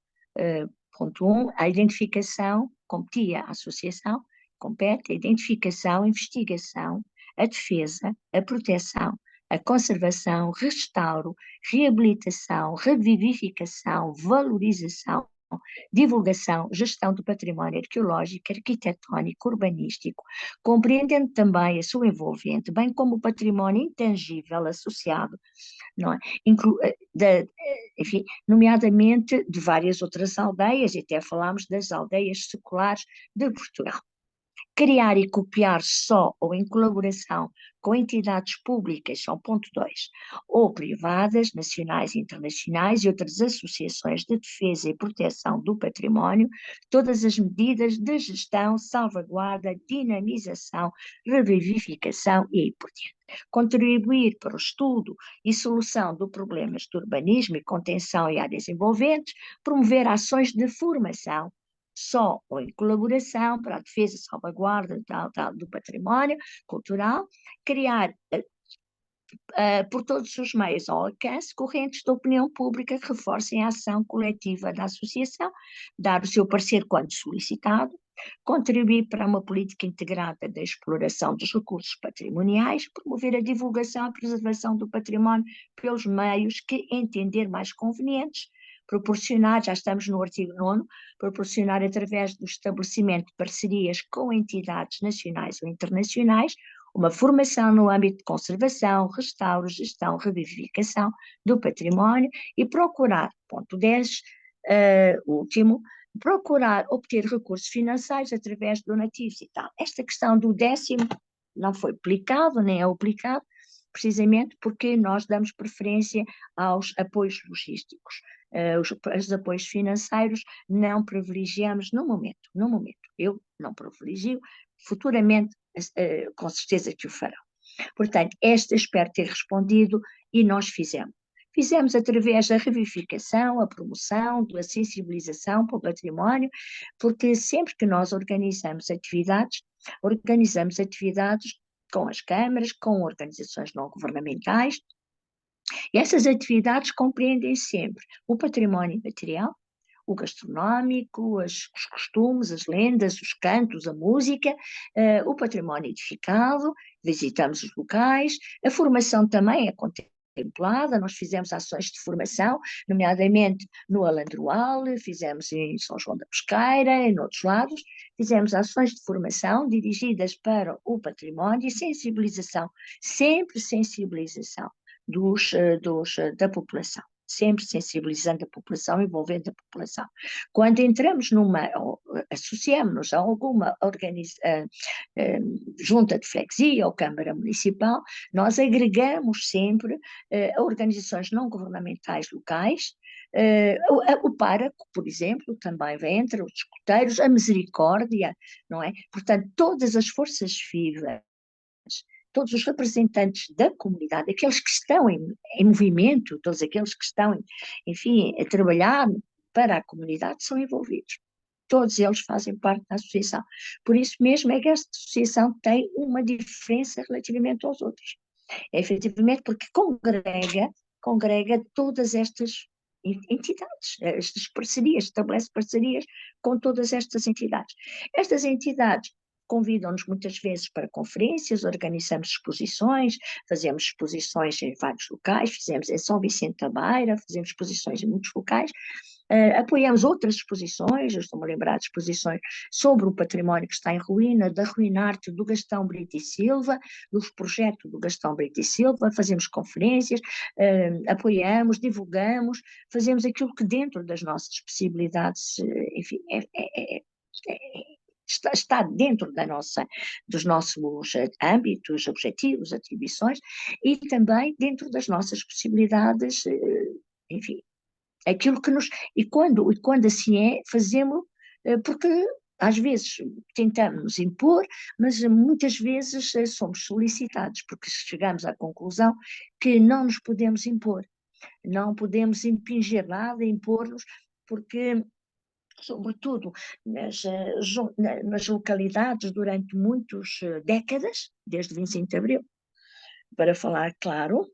Speaker 2: ponto 1, a identificação, competia à associação, compete a identificação, investigação, a defesa, a proteção, a conservação, restauro, reabilitação, revivificação, valorização, divulgação, gestão do património arqueológico, arquitetónico, urbanístico, compreendendo também a sua envolvente, bem como o património intangível associado, não é? Enfim, nomeadamente de várias outras aldeias, e até falámos das aldeias seculares de Portugal. Criar e copiar só ou em colaboração com entidades públicas, são ponto 2, ou privadas, nacionais e internacionais e outras associações de defesa e proteção do património, todas as medidas de gestão, salvaguarda, dinamização, revivificação e por diante. Contribuir para o estudo e solução de problemas de urbanismo e contenção em áreas envolventes, promover ações de formação, só ou em colaboração para a defesa e salvaguarda do património cultural, criar por todos os meios ao alcance correntes de opinião pública que reforcem a ação coletiva da associação, dar o seu parecer quando solicitado, contribuir para uma política integrada da exploração dos recursos patrimoniais, promover a divulgação e preservação do património pelos meios que entender mais convenientes, proporcionar, já estamos no artigo 9º, proporcionar através do estabelecimento de parcerias com entidades nacionais ou internacionais, uma formação no âmbito de conservação, restauro, gestão, revivificação do património e procurar, ponto 10, último, procurar obter recursos financeiros através de donativos e tal. Esta questão do 10º não foi aplicado, nem é aplicado, precisamente porque nós damos preferência aos apoios logísticos. os apoios financeiros não privilegiamos no momento, eu não privilegio, futuramente com certeza que o farão. Portanto, espero ter respondido e nós fizemos. Fizemos através da revivificação, a promoção, da sensibilização para o património, porque sempre que nós organizamos atividades com as câmaras, com organizações não governamentais, e essas atividades compreendem sempre o património material, o gastronómico, os costumes, as lendas, os cantos, a música, o património edificado, visitamos os locais, a formação também é contemplada, nós fizemos ações de formação, nomeadamente no Alandroal, fizemos em São João da Pesqueira, em outros lados, fizemos ações de formação dirigidas para o património e sensibilização, sempre sensibilização da população. Sempre sensibilizando a população, envolvendo a população. Quando entramos associamos-nos a alguma junta de freguesia ou Câmara Municipal, nós agregamos sempre a organizações não governamentais locais, o Páraco, por exemplo, também entra, os escuteiros, a Misericórdia, não é? Portanto, todas as forças vivas, todos os representantes da comunidade, aqueles que estão em movimento, todos aqueles que estão, enfim, a trabalhar para a comunidade, são envolvidos. Todos eles fazem parte da associação. Por isso mesmo é que esta associação tem uma diferença relativamente aos outros. É efetivamente porque congrega todas estas entidades, estas parcerias, estabelece parcerias com todas estas entidades. Estas entidades convidam-nos muitas vezes para conferências, organizamos exposições, fazemos exposições em vários locais, fizemos em São Vicente da Beira, fazemos exposições em muitos locais, apoiamos outras exposições, eu estou-me a lembrar de exposições sobre o património que está em ruína, da Ruinarte do Gastão Brito e Silva, dos projetos do Gastão Brito e Silva, fazemos conferências, apoiamos, divulgamos, fazemos aquilo que dentro das nossas possibilidades, enfim, está dentro dos nossos âmbitos, objetivos, atribuições e também dentro das nossas possibilidades, enfim, aquilo que nos... E quando assim é, fazemos, porque às vezes tentamos nos impor, mas muitas vezes somos solicitados, porque chegamos à conclusão que não nos podemos impor, não podemos impingir nada, impor-nos, porque sobretudo nas localidades durante muitas décadas, desde 25 de Abril, para falar claro,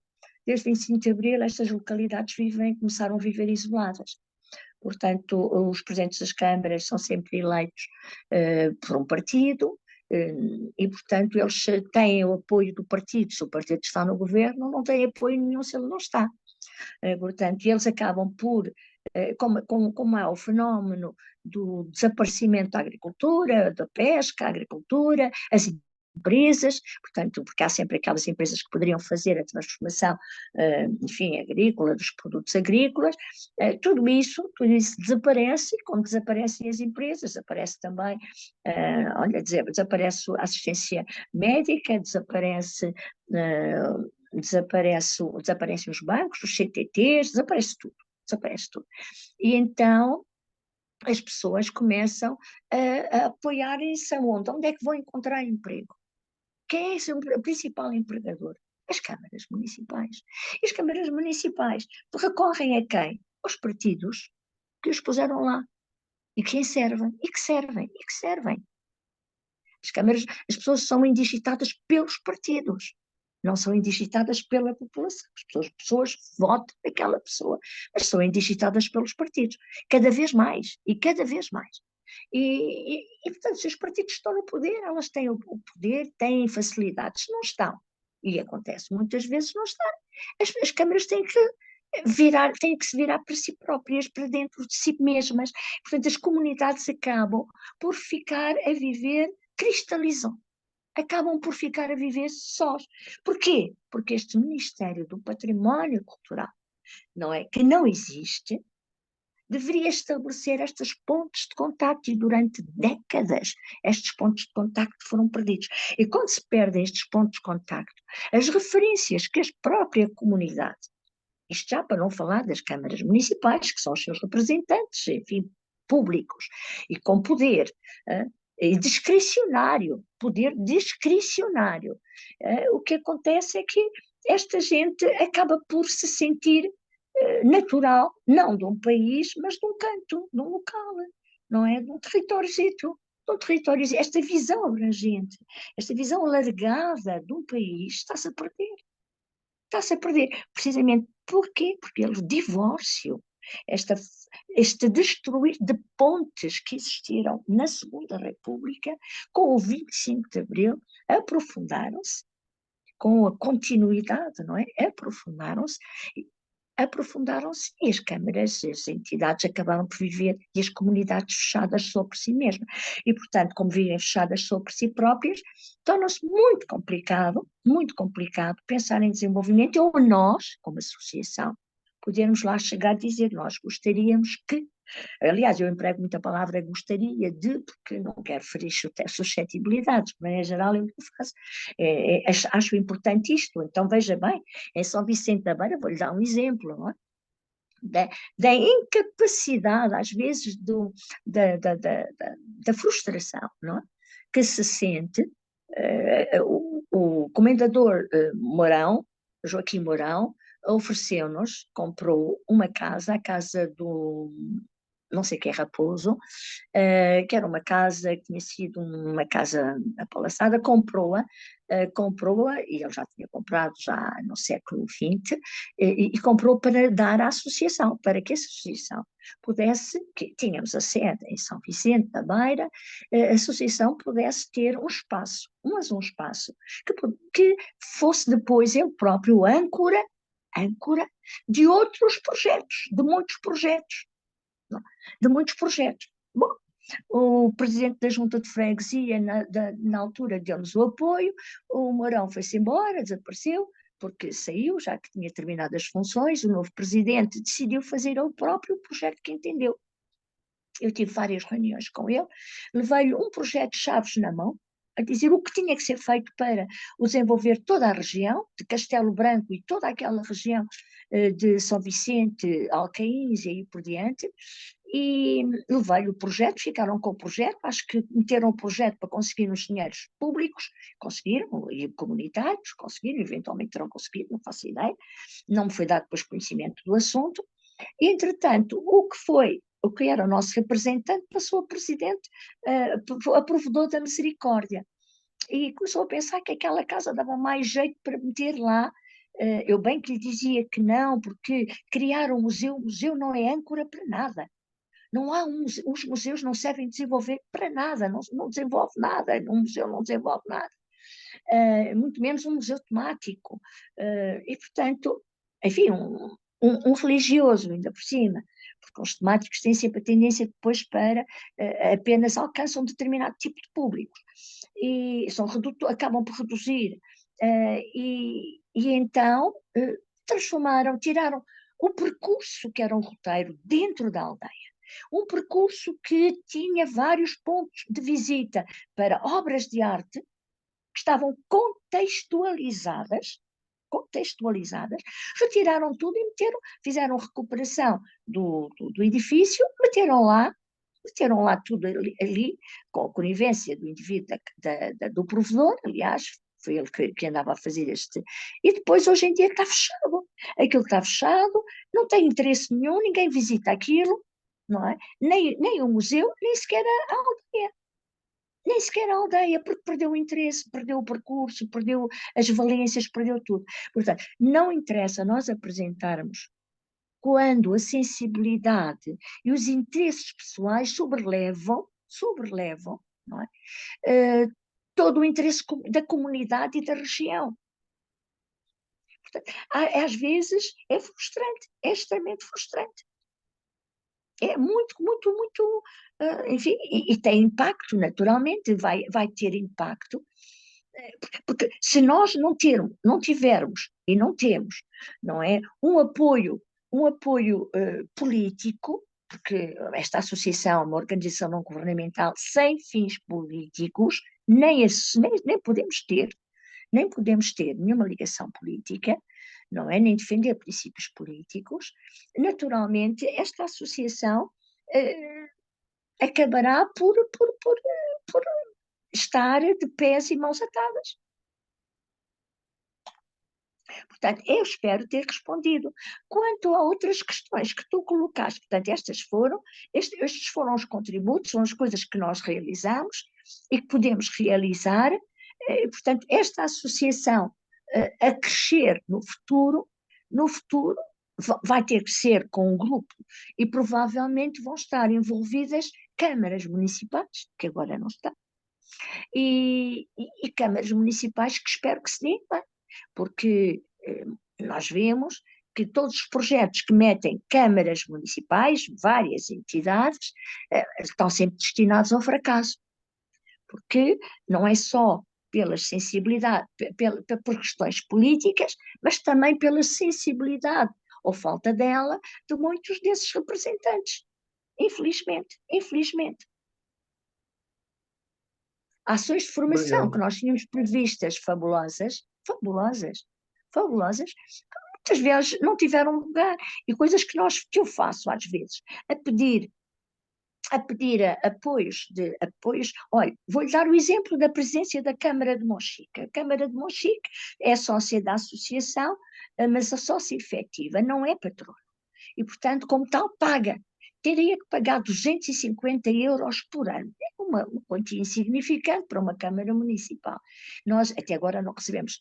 Speaker 2: desde 25 de Abril estas localidades começaram a viver isoladas. Portanto, os presidentes das câmaras são sempre eleitos por um partido, e, portanto, eles têm o apoio do partido. Se o partido está no governo, não tem apoio nenhum se ele não está. Portanto, eles acabam por, como há o fenómeno do desaparecimento da agricultura, da pesca, a agricultura, as empresas, portanto, porque há sempre aquelas empresas que poderiam fazer a transformação, enfim, agrícola, dos produtos agrícolas, tudo isso desaparece, e quando desaparecem as empresas, desaparece também, desaparece a assistência médica, desaparecem os bancos, os CTTs, desaparece tudo. E então as pessoas começam a apoiarem-se aonde? Onde é que vão encontrar emprego? Quem é o principal empregador? As câmaras municipais. E as câmaras municipais recorrem a quem? Aos partidos que os puseram lá e que servem. As pessoas são indigitadas pelos partidos, não são indigitadas pela população. As pessoas votam naquela pessoa, mas são indigitadas pelos partidos, cada vez mais. E, portanto, se os partidos estão no poder, elas têm o poder, têm facilidades. Se não estão, e acontece muitas vezes não estão, as câmaras têm que se virar para si próprias, para dentro de si mesmas. Portanto, as comunidades acabam por ficar a viver, cristalizam, acabam por ficar a viver sós. Porquê? Porque este Ministério do Património Cultural, não é, que não existe, deveria estabelecer estes pontos de contacto, e durante décadas estes pontos de contacto foram perdidos. E quando se perdem estes pontos de contacto, as referências que a própria comunidade Isto já para não falar das câmaras municipais, que são os seus representantes, enfim, públicos, e com poder, e discricionário, poder discricionário. O que acontece é que esta gente acaba por se sentir natural, não de um país, mas de um canto, de um local, não é? De um territóriozito. Esta visão abrangente, esta visão alargada de um país está-se a perder. Está-se a perder. Precisamente porquê? Porque o divórcio, este destruir de pontes que existiram na Segunda República, com o 25 de Abril, aprofundaram-se, com a continuidade, não é? Aprofundaram-se e as câmaras, as entidades acabaram por viver e as comunidades fechadas sobre si mesmas. E, portanto, como vivem fechadas sobre si próprias, torna-se muito complicado pensar em desenvolvimento, ou nós, como associação, podermos lá chegar a dizer, nós gostaríamos que, aliás, eu emprego muito a palavra gostaria de, porque não quero ferir suscetibilidades, mas em geral eu faço. Acho importante isto, então veja bem, em São Vicente da Beira, vou-lhe dar um exemplo, não é? Da incapacidade, às vezes, da frustração, não é? Que se sente o comendador Mourão, Joaquim Mourão, ofereceu-nos, comprou uma casa, a casa do não sei que é Raposo, que era uma casa que tinha sido uma casa apalaçada, comprou-a, e ele já tinha comprado já no século XX, e comprou para dar à associação, para que a associação pudesse, que tínhamos a sede em São Vicente da Beira, a associação pudesse ter um espaço, um espaço que fosse depois ele próprio âncora de outros projetos, de muitos projetos. Bom, o presidente da Junta de Freguesia, na altura, deu-nos o apoio, o Mourão foi-se embora, desapareceu, porque saiu, já que tinha terminado as funções, o novo presidente decidiu fazer o próprio projeto que entendeu. Eu tive várias reuniões com ele, levei-lhe um projeto de chaves na mão, a dizer o que tinha que ser feito para desenvolver toda a região, de Castelo Branco e toda aquela região de São Vicente, Alcaíns e aí por diante, e levei-lhe o projeto, ficaram com o projeto, acho que meteram o projeto para conseguir os dinheiros públicos, conseguiram, e comunitários, conseguiram, eventualmente terão conseguido, não faço ideia, não me foi dado depois conhecimento do assunto, e, entretanto, o que era o nosso representante passou a presidente, a provedor da Misericórdia, e começou a pensar que aquela casa dava mais jeito para meter lá. Eu bem que lhe dizia que não, porque criar um museu, o museu não é âncora para nada. Não há os museus não servem de desenvolver para nada, não desenvolve nada, um museu não desenvolve nada, muito menos um museu temático. E, portanto, enfim, um religioso, ainda por cima, porque os temáticos têm sempre a tendência depois para apenas alcançam um determinado tipo de público e acabam por reduzir. E então tiraram o percurso que era um roteiro dentro da aldeia, um percurso que tinha vários pontos de visita para obras de arte que estavam contextualizadas, retiraram tudo e fizeram recuperação do edifício, meteram lá tudo ali com a conivência do indivíduo, do provedor, aliás, foi ele que andava a fazer este, e depois hoje em dia está fechado, aquilo está fechado, não tem interesse nenhum, ninguém visita aquilo, não é? Nem o museu, nem sequer a aldeia, porque perdeu o interesse, perdeu o percurso, perdeu as valências, perdeu tudo. Portanto, não interessa nós apresentarmos quando a sensibilidade e os interesses pessoais sobrelevam, não é? Todo o interesse da comunidade e da região. Portanto, às vezes é frustrante, é extremamente frustrante. É muito, muito, muito, enfim, e tem impacto, naturalmente, vai ter impacto, porque se nós não tivermos, e não temos, não é, um apoio político, porque esta associação é uma organização não governamental sem fins políticos, nem podemos ter nenhuma ligação política, não é? Nem defender princípios políticos, naturalmente esta associação acabará por estar de pés e mãos atadas. Portanto, eu espero ter respondido. Quanto a outras questões que tu colocaste, portanto, estes foram os contributos, são as coisas que nós realizamos e que podemos realizar. Portanto, esta associação a crescer no futuro vai ter que ser com um grupo e provavelmente vão estar envolvidas câmaras municipais, que agora não estão, e câmaras municipais que espero que se deem bem, porque nós vemos que todos os projetos que metem câmaras municipais, várias entidades, estão sempre destinados ao fracasso, porque não é só pela sensibilidade, por questões políticas, mas também pela sensibilidade ou falta dela de muitos desses representantes. Infelizmente. Ações de formação que nós tínhamos previstas fabulosas, muitas vezes não tiveram lugar. E coisas que eu faço às vezes, a pedir apoios. Olha, vou-lhe dar o exemplo da presidência da Câmara de Monchique. A Câmara de Monchique é sócia da associação, mas a sócia efetiva não é patrona. E, portanto, como tal, teria que pagar 250 euros por ano. É uma quantia insignificante para uma Câmara Municipal. Nós, até agora, não recebemos,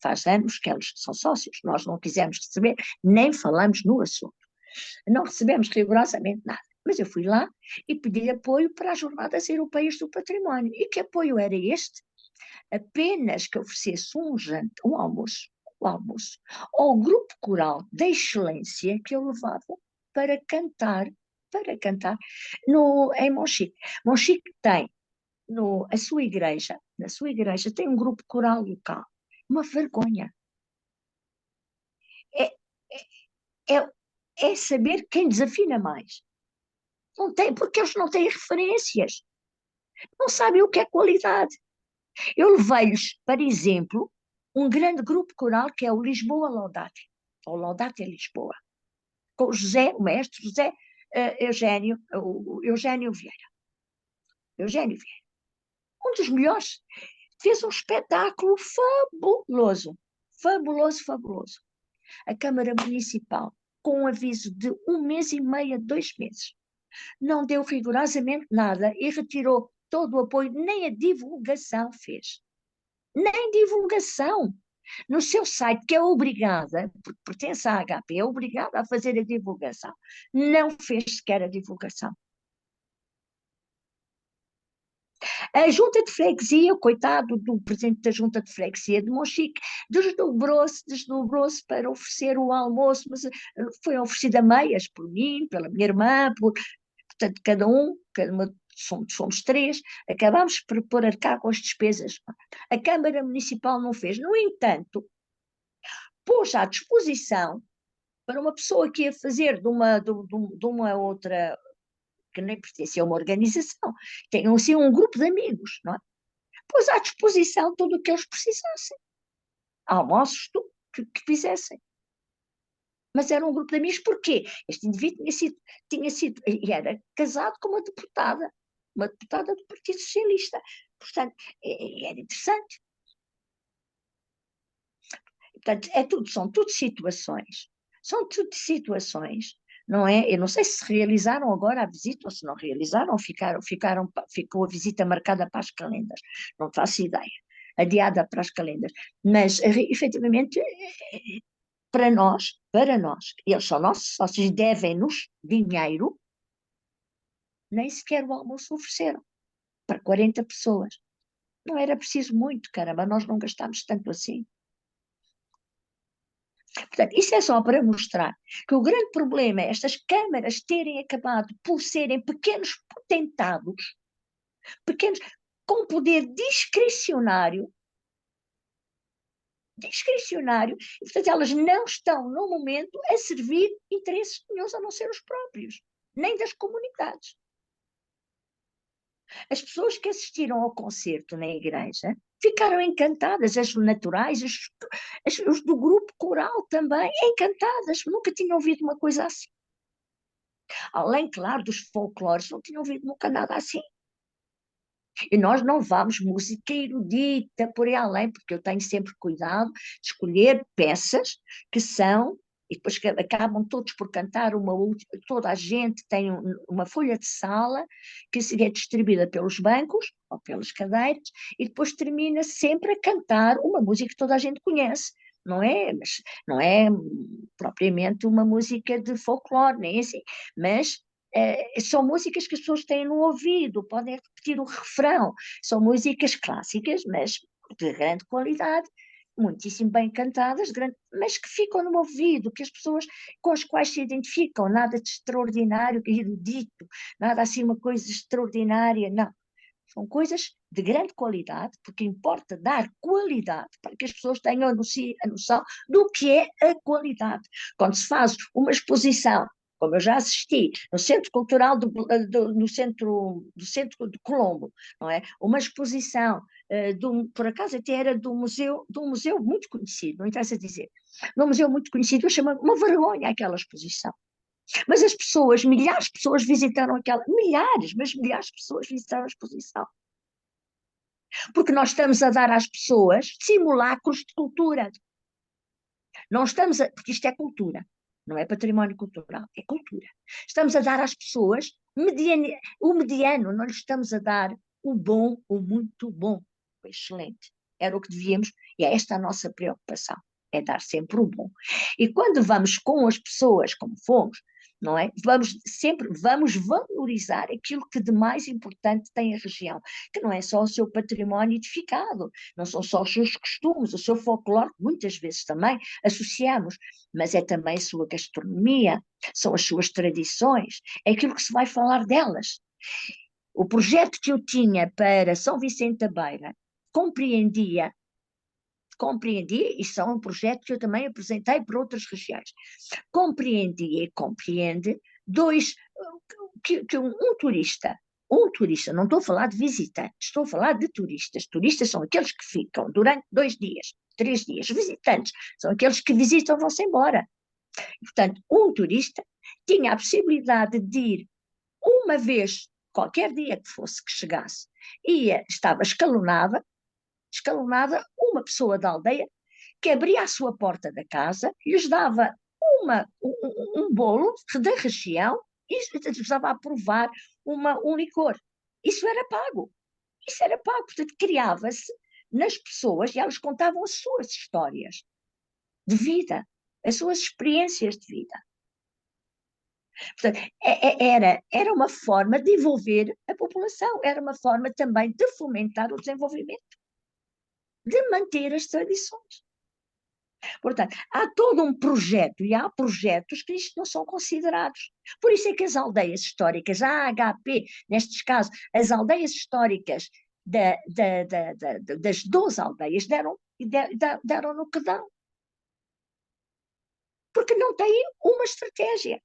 Speaker 2: faz anos que eles são sócios, nós não quisemos receber, nem falamos no assunto. Não recebemos rigorosamente nada. Mas eu fui lá e pedi apoio para as Jornadas Europeias do Património. E que apoio era este? Apenas que oferecesse um almoço ao grupo coral da excelência que eu levava para cantar em Monchique. Monchique tem na sua igreja tem um grupo coral local. Uma vergonha. É saber quem desafina mais. Não tem, porque eles não têm referências. Não sabem o que é qualidade. Eu levei-lhes, para exemplo, um grande grupo coral que é o Lisboa Laudate, ou Laudate Lisboa, com o mestre José Eugénio Vieira. Um dos melhores. Fez um espetáculo fabuloso. A Câmara Municipal, com um aviso de 1 mês e meio a 2 meses, não deu rigorosamente nada e retirou todo o apoio, nem a divulgação fez. Nem divulgação. No seu site, que é obrigada, porque pertence à HP, é obrigada a fazer a divulgação. Não fez sequer a divulgação. A Junta de Freguesia, coitado do presidente da Junta de Freguesia de Monchique, desdobrou-se para oferecer o almoço, mas foi oferecido a meias por mim, pela minha irmã, portanto, cada uma, somos 3, acabámos por arcar com as despesas. A Câmara Municipal não fez. No entanto, pôs à disposição para uma pessoa que ia fazer de uma outra, que nem pertencia a uma organização, tenham assim um grupo de amigos, não é? Pôs à disposição tudo o que eles precisassem. Almoços, tudo que fizessem. Mas era um grupo de amigos, porquê? Este indivíduo tinha sido e era casado com uma deputada do Partido Socialista. Portanto, era interessante. Portanto, são tudo situações. Não é? Eu não sei se realizaram agora a visita ou se não realizaram, ficou a visita marcada para as calendas. Não faço ideia. Adiada para as calendas. Mas, efetivamente, para nós, eles são nossos sócios, devem-nos dinheiro, nem sequer o almoço ofereceram para 40 pessoas. Não era preciso muito, caramba, nós não gastámos tanto assim. Portanto, isso é só para mostrar que o grande problema é estas câmaras terem acabado por serem pequenos potentados, com poder discricionário, e, portanto, elas não estão, no momento, a servir interesses nenhums a não ser os próprios, nem das comunidades. As pessoas que assistiram ao concerto na igreja ficaram encantadas, as naturais, os do grupo coral também, encantadas, nunca tinham ouvido uma coisa assim. Além, claro, dos folclores, não tinham ouvido nunca nada assim. E nós não vamos música erudita por aí além, porque eu tenho sempre cuidado de escolher peças que são, e depois que acabam todos por cantar toda a gente tem uma folha de sala que é distribuída pelos bancos ou pelas cadeiras, e depois termina sempre a cantar uma música que toda a gente conhece. Mas não é propriamente uma música de folclore, nem assim, mas são músicas que as pessoas têm no ouvido, podem repetir o refrão, são músicas clássicas, mas de grande qualidade, muitíssimo bem cantadas, mas que ficam no ouvido, que as pessoas com as quais se identificam, nada de extraordinário, erudito, nada assim uma coisa extraordinária, não. São coisas de grande qualidade, porque importa dar qualidade para que as pessoas tenham a noção do que é a qualidade. Quando se faz uma exposição, como eu já assisti, no Centro Cultural no centro de Colombo, não é? Uma exposição, por acaso até era de um museu muito conhecido, não interessa dizer, num museu muito conhecido, eu chamo uma vergonha aquela exposição. Mas as pessoas, milhares de pessoas visitaram milhares de pessoas visitaram a exposição. Porque nós estamos a dar às pessoas simulacros de cultura. Não estamos porque isto é cultura, não é património cultural, é cultura. Estamos a dar às pessoas o mediano, não lhes estamos a dar o bom, o muito bom, o excelente. Era o que devíamos, e é esta a nossa preocupação, é dar sempre o bom. E quando vamos com as pessoas, como fomos, não é? Vamos valorizar aquilo que de mais importante tem a região, que não é só o seu património edificado, não são só os seus costumes, o seu folclore, muitas vezes também associamos, mas é também a sua gastronomia, são as suas tradições, é aquilo que se vai falar delas. O projeto que eu tinha para São Vicente da Beira compreendia, e são um projeto que eu também apresentei para outras regiões, compreendia e compreende um turista, não estou a falar de visitantes, estou a falar de turistas. Turistas são aqueles que ficam durante 2 dias, 3 dias. Visitantes são aqueles que visitam e vão-se embora. Portanto, um turista tinha a possibilidade de ir uma vez, qualquer dia que fosse que chegasse, estava escalonada uma pessoa da aldeia que abria a sua porta da casa, lhes dava um bolo da região e estava a provar um licor. Isso era pago. Portanto, criava-se nas pessoas e elas contavam as suas histórias de vida, as suas experiências de vida. Portanto, era uma forma de envolver a população, era uma forma também de fomentar o desenvolvimento, de manter as tradições. Portanto, há todo um projeto e há projetos que isto não são considerados. Por isso é que as aldeias históricas, a AHP, nestes casos, as aldeias históricas das 12 aldeias deram no que dão. Porque não têm uma estratégia.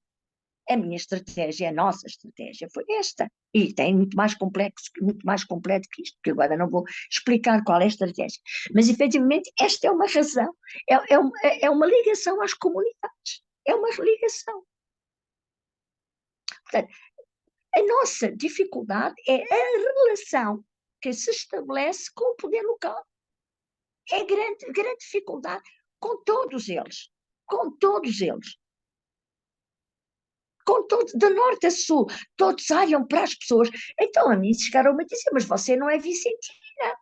Speaker 2: A minha estratégia, a nossa estratégia foi esta. E tem muito mais completo que isto, porque agora não vou explicar qual é a estratégia. Mas, efetivamente, esta é uma razão, é uma ligação às comunidades. É uma ligação. Portanto, a nossa dificuldade é a relação que se estabelece com o poder local. É grande dificuldade com todos eles. Com todos eles. De norte a sul, todos olham para as pessoas. Então a mim chegaram-me a dizer, mas você não é vicentina.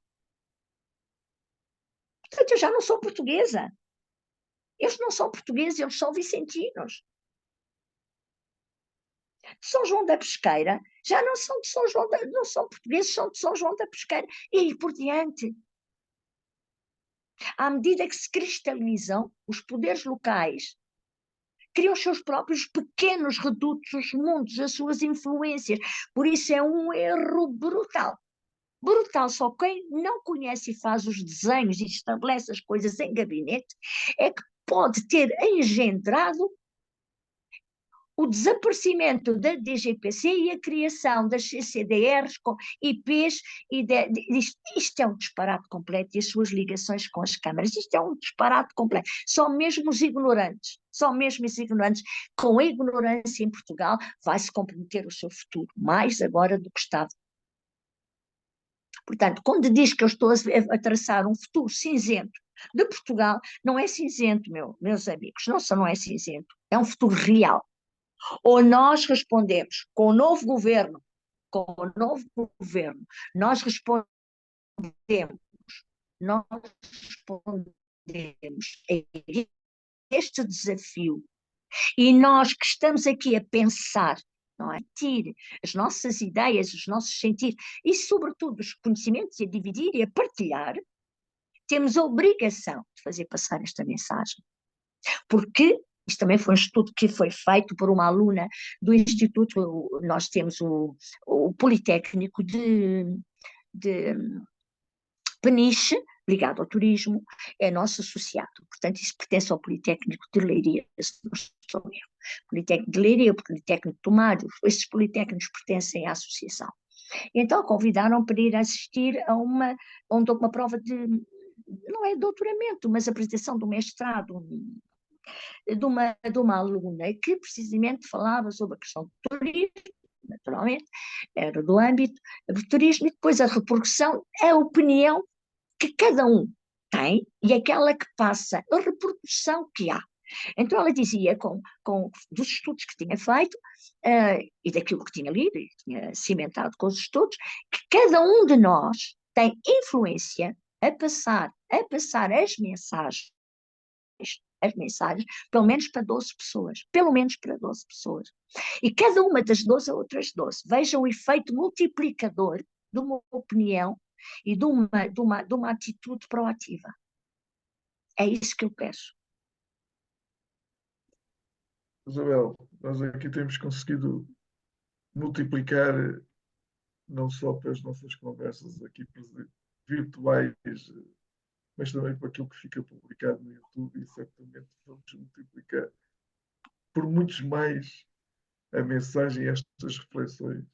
Speaker 2: Portanto, eu já não sou portuguesa. Eles não são portugueses, eles são vicentinos. São João da Pesqueira, já não são de São João, não são portugueses, são de São João da Pesqueira. E aí por diante. À medida que se cristalizam os poderes locais, criam os seus próprios pequenos redutos, os mundos, as suas influências. Por isso é um erro brutal. Brutal, só quem não conhece e faz os desenhos e estabelece as coisas em gabinete é que pode ter engendrado o desaparecimento da DGPC e a criação das CCDRs com IPs isto é um disparate completo e as suas ligações com as câmaras, isto é um disparate completo. Só mesmo os ignorantes, com a ignorância em Portugal vai-se comprometer o seu futuro, mais agora do que estava. Portanto, quando diz que eu estou a traçar um futuro cinzento de Portugal, não é cinzento, meus amigos, não é cinzento, é um futuro real. Ou nós respondemos com o novo governo, nós respondemos a este desafio, e nós que estamos aqui a pensar, não é? As nossas ideias, os nossos sentidos e, sobretudo, os conhecimentos, e a dividir e a partilhar, temos a obrigação de fazer passar esta mensagem. Porque isto também foi um estudo que foi feito por uma aluna do Instituto, nós temos o Politécnico de Peniche, ligado ao turismo, é nosso associado. Portanto, isso pertence ao Politécnico de Leiria, se não estou eu. Politécnico de Leiria, o Politécnico de Tomar, estes politécnicos pertencem à associação. Então, convidaram para ir assistir a uma prova de, não é doutoramento, mas apresentação do mestrado, de uma aluna que precisamente falava sobre a questão do turismo, naturalmente, era do âmbito do turismo, e depois a repercussão, a opinião que cada um tem e aquela que passa, a repercussão que há. Então ela dizia, dos estudos que tinha feito e daquilo que tinha lido e tinha cimentado com os estudos, que cada um de nós tem influência a passar as mensagens, pelo menos para 12 pessoas. E cada uma das 12 a outras 12. Vejam o efeito multiplicador de uma opinião e de uma atitude proativa. É isso que eu peço.
Speaker 1: Isabel, nós aqui temos conseguido multiplicar não só pelas nossas conversas aqui virtuais, mas também por aquilo que fica publicado no YouTube, e certamente vamos multiplicar por muitos mais a mensagem e estas reflexões.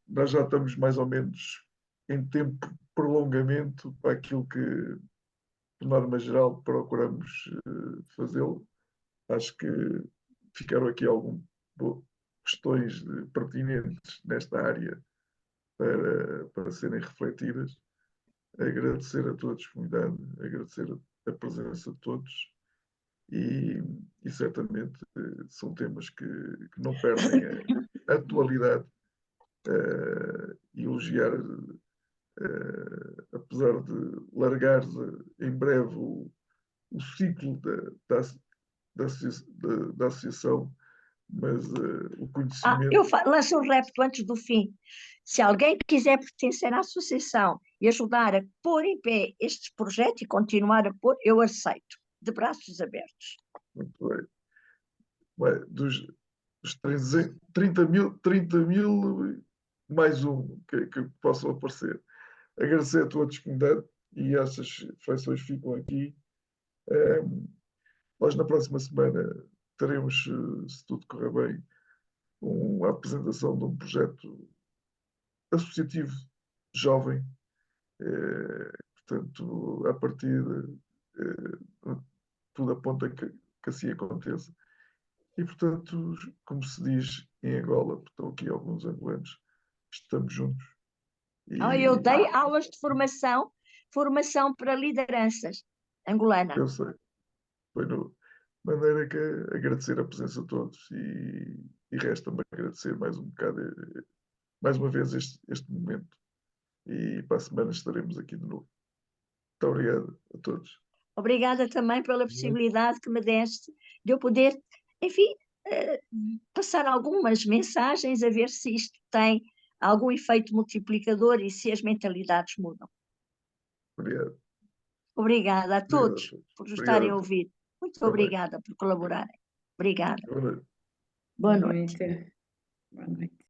Speaker 1: Nós já estamos mais ou menos em tempo de prolongamento para aquilo que, de norma geral, procuramos fazê-lo. Acho que ficaram aqui algumas questões pertinentes nesta área para serem refletidas. Agradecer a toda a disponibilidade, agradecer a presença de todos e certamente são temas que não perdem a atualidade. Elogiar, apesar de largar em breve o ciclo da associação, mas o conhecimento...
Speaker 2: Eu lanço um repto antes do fim. Se alguém quiser pertencer à associação e ajudar a pôr em pé este projeto e continuar a pôr, eu aceito, de braços abertos.
Speaker 1: Muito bem. Bem, dos 30 mil, mais um que possam aparecer. Agradecer a tua disponibilidade e essas reflexões ficam aqui. Nós na próxima semana teremos, se tudo correr bem, uma apresentação de um projeto associativo jovem. Portanto, a partir de tudo aponta que assim aconteça. E, portanto, como se diz em Angola, estão aqui alguns angolanos, estamos juntos.
Speaker 2: Eu dei aulas de formação para lideranças angolana.
Speaker 1: Eu sei. Foi de maneira que agradecer a presença de todos e resta-me agradecer mais um bocado, mais uma vez este momento. E para a semana estaremos aqui de novo. Muito obrigado a todos.
Speaker 2: Obrigada também pela possibilidade que me deste de eu poder, enfim, passar algumas mensagens a ver se isto tem algum efeito multiplicador e se as mentalidades mudam.
Speaker 1: Obrigado.
Speaker 2: Obrigada a todos por estarem a ouvir. Muito obrigada por colaborarem. Obrigada.
Speaker 1: Boa noite.
Speaker 2: Boa noite.
Speaker 5: Boa noite.